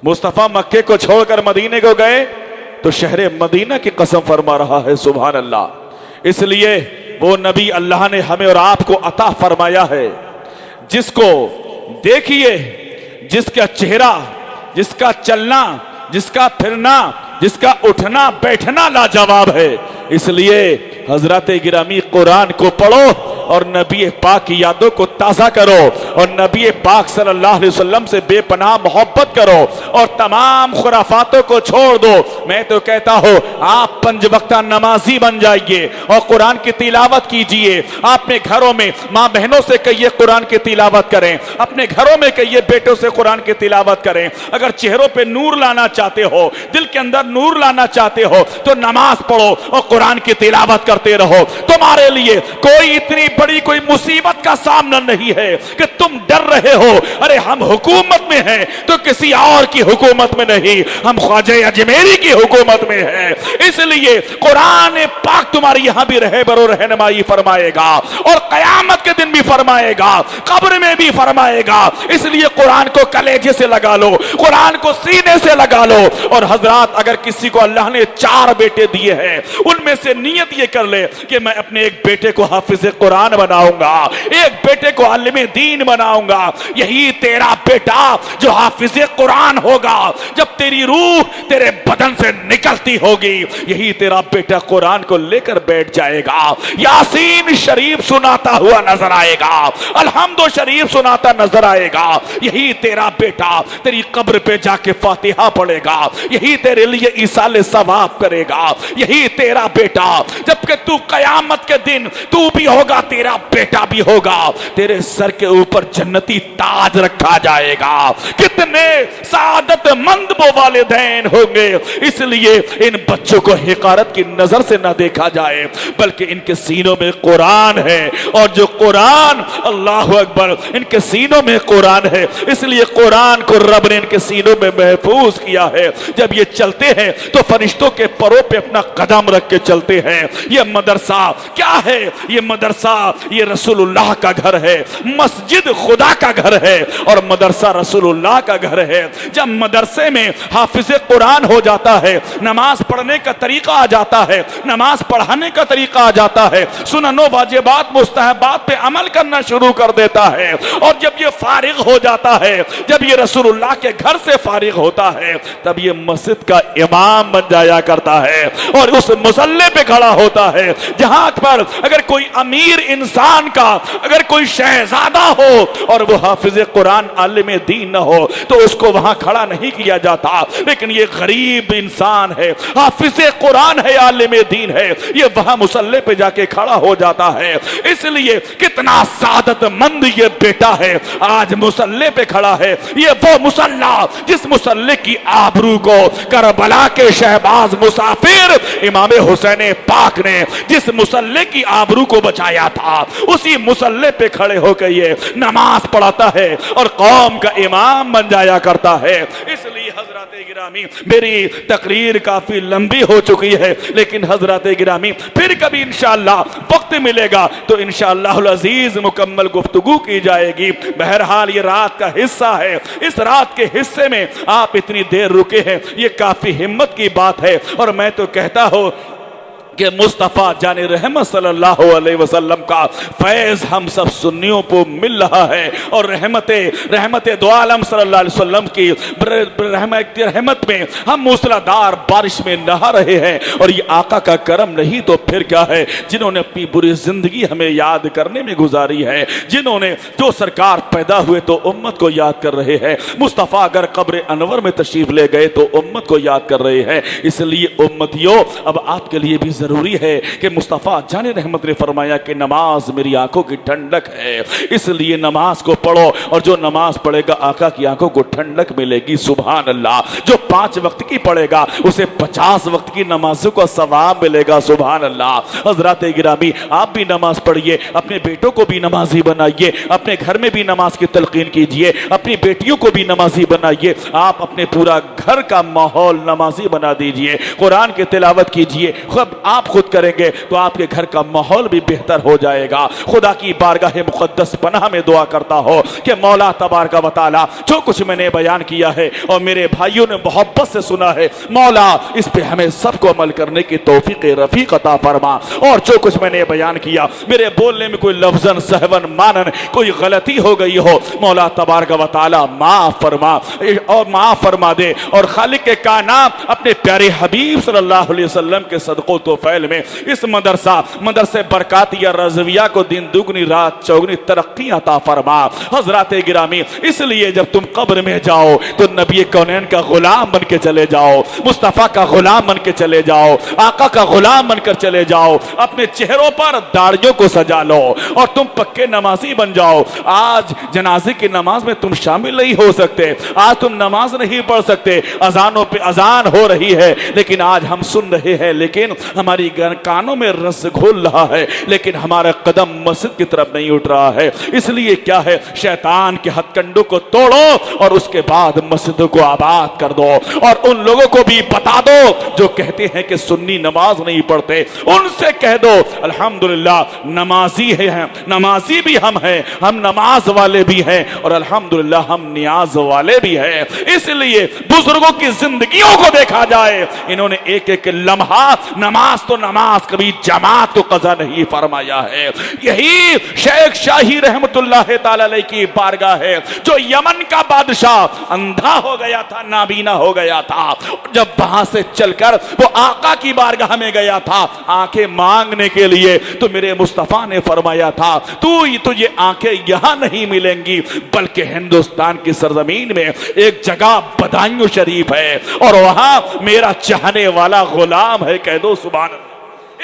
मुस्तफ़ा मक्के को छोड़कर मदीने को गए तो शहर मदीना की कसम फरमा रहा है। सुभान अल्लाह। इसलिए वो नबी अल्लाह ने हमें और आपको अता फरमाया है जिसको देखिए, जिसका चेहरा, जिसका चलना, जिसका फिरना, जिसका उठना बैठना लाजवाब है। इसलिए हजरत गिरामी कुरान को पढ़ो और नबी पाक की यादों को ताज़ा करो और नबी पाक सल्लल्लाहु अलैहि वसल्लम से बेपनाह मोहब्बत करो और तमाम खुराफातों को छोड़ दो। मैं तो कहता हूँ आप 5 वक्ता नमाजी बन जाइए और कुरान की तिलावत कीजिए। अपने घरों में माँ बहनों से कहिए कुरान की तिलावत करें, अपने घरों में कहिए बेटों से कुरान की तिलावत करें। अगर चेहरों पे नूर लाना चाहते हो, दिल के अंदर नूर लाना चाहते हो तो नमाज पढ़ो और कुरान की तिलावत करते रहो। तुम्हारे लिए कोई इतनी बड़ी कोई मुसीबत का सामना नहीं है कि तुम डर रहे हो अरे हम हुकूमत में हैं तो किसी और की हुकूमत में नहीं, हम ख्वाजा अजमेरी की हुकूमत में हैं। इसलिए कुरान पाक तुम्हारी यहां भी रहे बरो रहनुमाई फरमाएगा और कयामत के दिन भी फरमाएगा, कब्र में भी फरमाएगा। इसलिए कुरान को कलेजे से लगा लो, कुरान को सीने से लगा लो। और हजरात अगर किसी को अल्लाह ने 4 बेटे दिए हैं उनमें से नियत ये कर ले कि मैं अपने एक बेटे को हाफिज कुरान बनाऊंगा, एक बेटे को आलिम दीन बनाऊंगा। यही तेरा बेटा जो हाफिज कुरान होगा जब तेरी रूह तेरे बदन से निकलती होगी, यही तेरा बेटा कुरान को लेकर बैठ जाएगा, यासीन शरीफ सुनाता हुआ नजर आएगा, अलहम्दु शरीफ सुनाता नजर आएगा। यही तेरा बेटा तेरी कब्र पे जाके फातिहा पढ़ेगा, यही तेरे लिए ईसाले सवाब करेगा। यही तेरा बेटा जबकि तू कयामत के दिन तू भी होगा, तेरा बेटा भी होगा, तेरे सर के ऊपर जन्नती ताज रखा जाएगा। कितने सादतमंद वो वालिदैन होंगे। इसलिए इन बच्चों को हिकारत की नजर से ना देखा जाए बल्कि इनके सीनों में कुरान है और जो कुरान, अल्लाह अकबर, इनके सीनों में कुरान है। इसलिए कुरान को रब ने इनके सीनों में महफूज किया है। जब ये चलते हैं तो फरिश्तों के परों पे अपना कदम रख के चलते हैं। ये मदरसा क्या है? ये मदरसा ये रसूलुल्लाह का घर है, मस्जिद खुदा का घर है और मदरसा रसूलुल्लाह का घर है। जब मदरसे में हाफिज कुरान हो जाता है, नमाज पढ़ने का तरीका आ जाता है, नमाज पढ़ाने का तरीका आ जाता है, सुननो वाजिबात मुस्तहबात पे अमल करना शुरू कर देता है। और जब ये फारिग हो जाता है, जब ये रसूलुल्लाह के घर से फारिग होता है, तब ये मस्जिद का इमाम बन जाया करता है और उस मुसल्ले पे खड़ा होता है जहां पर अगर कोई अमीर इंसान का अगर कोई शहजादा हो और वो हाफिज कुरान आलिम दीन न हो तो उसको वहां खड़ा नहीं किया जाता, लेकिन ये गरीब इंसान है, हाफिज कुरान है, आलिम दीन है, ये वहां मुसल्ले पे जाके खड़ा हो जाता है। इसलिए कितना सादतमंद ये बेटा है, आज मुसल्ले पे खड़ा है। ये वो मुसल्ला जिस मुसल्ले की आबरू को करबला के शहबाज मुसाफिर इमाम हुसैन पाक ने जिस मुसल्ले की आबरू को बचाया था, उसी मुसल्ले पे खड़े होकर ये नमाज पढ़ाता है और कौम का इमाम बन जाया करता है। इसलिए हजरत गिरामी, मेरी तकरीर काफी लंबी हो चुकी है, लेकिन हजरत गिरामी फिर कभी इंशाअल्लाह वक्त मिलेगा तो इंशाअल्लाह अजीज मुकम्मल गुफ्तगू की जाएगी। बहरहाल ये रात का हिस्सा है, इस रात के हिस्से में आप इतनी देर रुके हैं, ये काफी हिम्मत की बात है। और मैं तो कहता हूं कि मुस्तफ़ा जाने रहमत सल्लल्लाहु अलैहि वसल्लम का फैज़ हम सब सुन्नियों को मिल रहा है और रहमत दो आलम सल्लल्लाहु अलैहि वसल्लम की रहमत में हम मूसलाधार बारिश में नहा रहे हैं। और ये आका का करम नहीं तो फिर क्या है, जिन्होंने अपनी बुरी जिंदगी हमें याद करने में गुजारी है, जिन्होंने जो सरकार पैदा हुए तो उम्मत को याद कर रहे हैं। मुस्तफ़ा अगर कब्र अनवर में तशरीफ ले गए तो उम्मत को याद कर रहे हैं। इसलिए उम्मतियों, अब आपके लिए भी जरूरी है कि मुस्तफ़ा जाने रहमत ने फरमाया कि नमाज मेरी आंखों की ठंडक है, इसलिए नमाज को पढ़ो। और जो नमाज पढ़ेगा आका की आंखों को ठंडक मिलेगी। सुभान अल्लाह। जो 5 वक्त की पढ़ेगा उसे 50 वक्त की नमाजों का सवाब मिलेगा। सुभान अल्लाह। हजरात गिरामी, आप भी नमाज पढ़िए, अपने बेटों को भी नमाजी बनाइए, अपने घर में भी नमाज की तलकीन कीजिए, अपनी बेटियों को भी नमाजी बनाइए, आप अपने पूरा घर का माहौल नमाजी बना दीजिए, कुरान की तिलावत कीजिए। आप खुद करेंगे तो आपके घर का माहौल भी बेहतर हो जाएगा। खुदा की बारगाह मुक़द्दस पनाह में दुआ करता हो कि मौला तबारक व तआला जो कुछ मैंने बयान किया है और मेरे भाइयों ने मोहब्बत से सुना है, मौला इस पे हमें सबको अमल करने की तौफीक रफीक अता फरमा। और जो कुछ मैंने बयान किया, मेरे बोलने में कोई लफ्ज़न सहवन मानन कोई गलती हो गई हो, मौला तबारक व तआला माफ फरमा और माफ फरमा दे। और खालिक के कायनात अपने प्यारे हबीब सल्लल्लाहु अलैहि वसल्लम के सदक़ों तो फैल में इस मदरसे बरकातिया रज़विया को दिन दुगनी रात चौगनी तरक्की अता फरमा। हजरात गिरामी, इसलिए जब तुम कब्र में जाओ तो नबी कौनैन का गुलाम बन के चले जाओ, मुस्तफ़ा का गुलाम बन के चले जाओ, आका का गुलाम बनकर चले जाओ। अपने चेहरों पर दाढ़ियों को सजा लो और तुम पक्के नमाजी बन जाओ। आज जनाजे की नमाज में तुम शामिल नहीं हो सकते, आज तुम नमाज नहीं पढ़ सकते, अजानों पे अजान हो रही है लेकिन आज हम सुन रहे हैं, लेकिन हमारी कानों में रस घोल रहा है, लेकिन हमारा कदम मस्जिद की तरफ नहीं उठ रहा है। इसलिए क्या है, शैतान के हथकंडों को तोड़ो और उसके बाद मस्जिद को आबाद कर दो। और उन लोगों को भी बता दो जो कहते हैं कि सुन्नी नमाज नहीं पढ़ते, उनसे कह दो अल्हम्दुलिल्लाह नमाजी हैं, नमाजी भी हम हैं, हम नमाज वाले भी हैं और अल्हम्दुलिल्लाह हम नियाज वाले भी हैं। इसलिए बुजुर्गों की जिंदगियों को देखा जाए, इन्होंने एक एक लम्हा, नमाज तो नमाज, कभी जमात को कज़ा नहीं फरमाया है। यही शेख शाही रहमतुल्लाह ताला अलैह की बारगाह है, जो यमन का बादशाह अंधा हो गया था, नाबीना हो गया था। जब वहां से चलकर वो आका की बारगाह में गया था आंखें मांगने के लिए, तो मेरे मुस्तफा ने फरमाया था तुझे आंखें यहां नहीं मिलेंगी बल्कि हिंदुस्तान की सरजमीन में एक जगह बदायूं शरीफ है और वहां मेरा चाहने वाला गुलाम है। कह दो सुभान अल्लाह।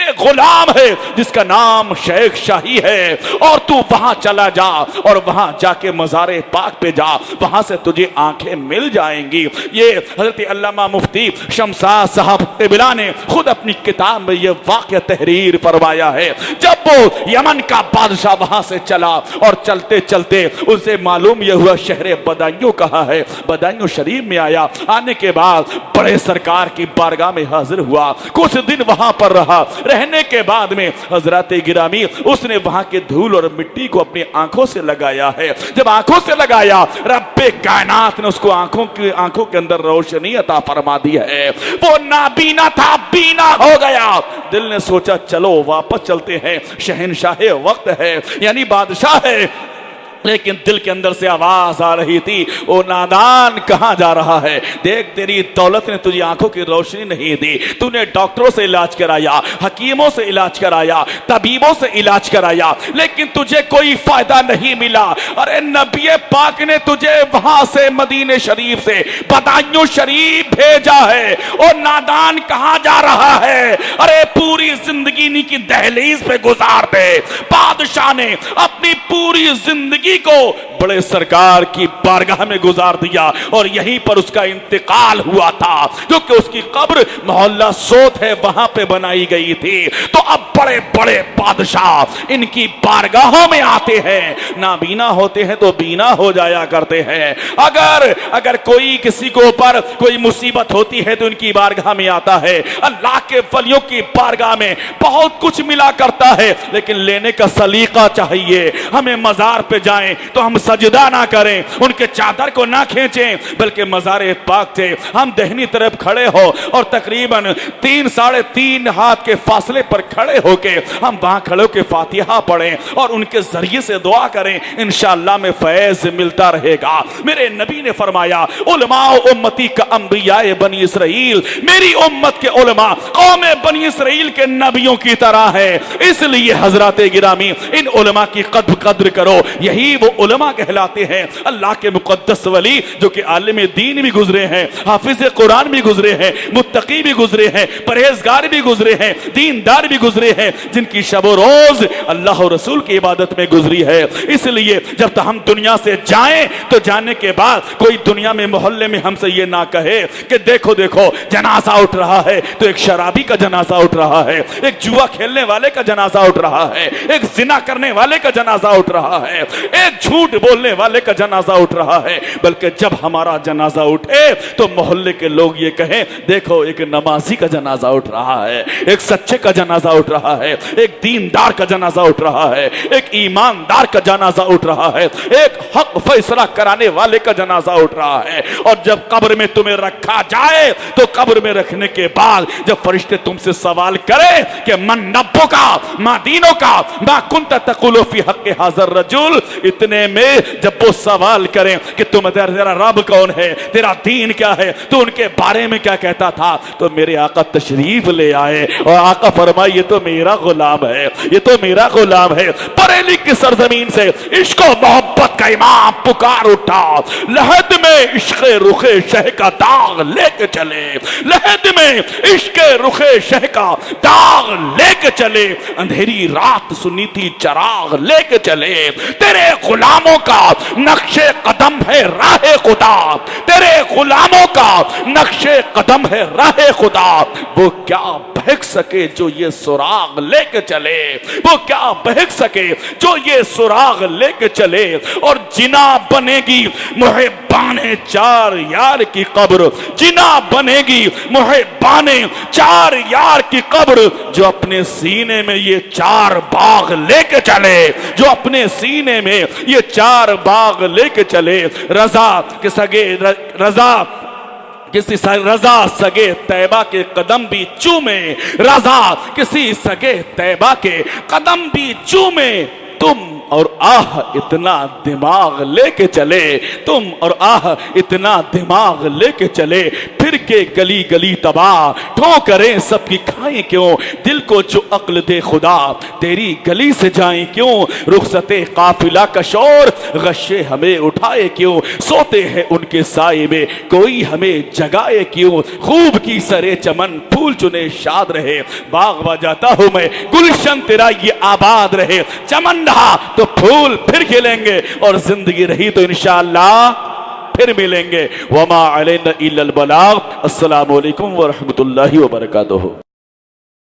एक गुलाम है जिसका नाम शेख शाही है और तू वहां चला जा और वहां जाके मज़ारे पाक पे जा, वहां से तुझे आंखें मिल जाएंगी। ये हजरत अल्लामा मुफ्ती शमसाद साहब तिबिला ने खुद अपनी किताब में ये वाक़या तहरीर फरमाया है। जब वो यमन का बादशाह वहां से चला और चलते चलते उसे मालूम यह हुआ शहर बदायूं कहाँ है, बदायूं शरीफ में आया। आने के बाद बड़े सरकार की बारगाह में हाजिर हुआ, कुछ दिन वहां पर रहा। रहने के बाद में हजरत गिरामी उसने वहां के धूल और मिट्टी को अपनी आंखों से लगाया है। जब आंखों से लगाया, रब्बे कायनात ने उसको आंखों के अंदर रोशनी अता फरमा दी है। वो नाबीना था, बीना हो गया। दिल ने सोचा चलो वापस चलते हैं, शहनशाह वक्त है यानी बादशाह है, लेकिन दिल के अंदर से आवाज आ रही थी, ओ नादान कहां जा रहा है? देख, तेरी दौलत ने तुझे आंखों की रोशनी नहीं दी, तूने डॉक्टरों से इलाज कराया, हकीमों से इलाज कराया, तबीबों से इलाज कराया, लेकिन तुझे कोई फायदा नहीं मिला। अरे नबी पाक ने तुझे वहां से मदीने शरीफ से बदायूं शरीफ भेजा है, ओ नादान कहां जा रहा है? अरे पूरी जिंदगी नी की दहलीज पे गुजार दे। बादशाह ने अपनी पूरी जिंदगी को बड़े सरकार की बारगाह में गुजार दिया और यहीं पर उसका इंतकाल हुआ था, क्योंकि उसकी कब्र मोहल्ला सोत है वहां पे बनाई गई थी। तो अब बड़े बड़े बादशाह इनकी बारगाहों में आते हैं, नाबीना होते हैं तो बीना हो जाया करते हैं। अगर कोई किसी को ऊपर कोई मुसीबत होती है तो इनकी बारगाह में आता है। अल्लाह के वलियों की बारगाह में बहुत कुछ मिला करता है, लेकिन लेने का सलीका चाहिए। हमें मजार पे जाएं तो हम सजदा ना करें, उनके चादर को ना खींचें, बल्कि मज़ार पाक से हम दहनी तरफ खड़े हो और तकरीबन 3 साढ़े 3 हाथ के फासले पर खड़े होके हम वहां खड़े होकर फातिहा पढ़ें और उनके जरिए से दुआ करें, इंशाअल्लाह में फैज मिलता रहेगा। मेरे नबी ने फरमाया, उलमा उम्मती का अंबियाए बनी इसराइल, मेरी उम्मत के उलमा कौम बनी इसराइल के नबियों की तरह है। इसलिए हजरत गिरामी, इन उलमा की कद्र करो। यही वो उलमा कहलाते हैं, अल्लाह के मुकद्दस वली जो कि आलिम दीन भी गुजरे हैं, हाफिज कुरान भी गुजरे हैं, मुत्तकी भी गुजरे हैं, परहेजगार भी गुजरे हैं, दीनदार भी गुजरे हैं, जिनकी शबो रोज अल्लाह और रसूल की इबादत में गुजरी है। इसलिए जब तक हम दुनिया से जाएं तो जाने के बाद कोई दुनिया में मोहल्ले में हमसे ये ना कहे कि देखो देखो जनाजा उठ रहा है, तो एक शराबी का जनाजा उठ रहा है, एक जुआ खेलने वाले का जनाजा उठ रहा है, एक जिना करने वाले का जनाजा उठ रहा है, एक झूठ बोलने वाले का जनाजा उठ रहा है। बल्कि जब हमारा जनाजा उठे तो मोहल्ले के लोग ये कहें, देखो एक नमाजी का जनाजा उठ रहा है, एक सच्चे का जनाजा उठ रहा है, एक दीनदार का जनाजा उठ रहा है, एक ईमानदार का जनाजा उठ रहा है, एक हक फैसला कराने वाले का जनाजा उठ रहा है। और जब कब्र में तुम्हें रखा जाए तो कब्र में रखने के बाद जब फरिश्ते तुमसे सवाल करें कि मन नब्बो का मा दीनों का मा कुंत तकुलु फी हक़ हाज़र रजुल, इतने में जब वो सवाल करें कि तेरा रब कौन है, तेरा दीन क्या है, तो उनके बारे में क्या कहता था, तो मेरे आका तशरीफ ले आए और आका फरमाए, ये तो मेरा गुलाम है, ये तो मेरा गुलाम है। बरेली की सरजमीन से इश्क और मोहब्बत का इमाम पुकार उठा, लहद में इश्क रुखे शह का दाग लेके चले, लहद में इश्क रुखे शह का दाग लेके चले, अंधेरी रात सुनी थी चराग लेके चले, तेरे गुलामों का नक्शे कदम है राहे खुदा, तेरे गुलामों का नक्शे कदम है राहे खुदा। वो क्या बहक सके जो ये सुराग लेके चले, वो क्या बहक सके जो ये सुराग लेके चले। और जिना बनेगी मुहिब्बाने चार यार की कब्र, जिना बनेगी मुहिब्बाने चार यार की कब्र, जो अपने सीने में ये 4 बाग लेके चले, जो अपने सीने में ये 4 बाग लेके चले। रजा के सगे रजा किसी रजा सगे तैबा के कदम भी चूमे, रजा किसी सगे तैबा के कदम भी चूमे। तुम और आह इतना दिमाग लेके चले, तुम और आह इतना दिमाग लेके चले, फिर के गली गली तबाह ठोकरें सबकी खाएं क्यों, दिल को जो अक्ल दे खुदा तेरी गली से जाएं क्यों, रुखसते काफिला का शोर गश्शे हमें उठाए क्यों, सोते हैं उनके साए में कोई हमें जगाए क्यों, खूब की सरे चमन फूल चुने शाद रहे, बाग बजाता हूं मैं गुलशन तेरा ये आबाद रहे, चमन रहा तो फूल फिर खिलेंगे और जिंदगी रही तो इंशाअल्लाह फिर मिलेंगे। वमा अलैना इल्लल बलाग। अस्सलामु अलैकुम व रहमतुल्लाहि व बरकातुहू।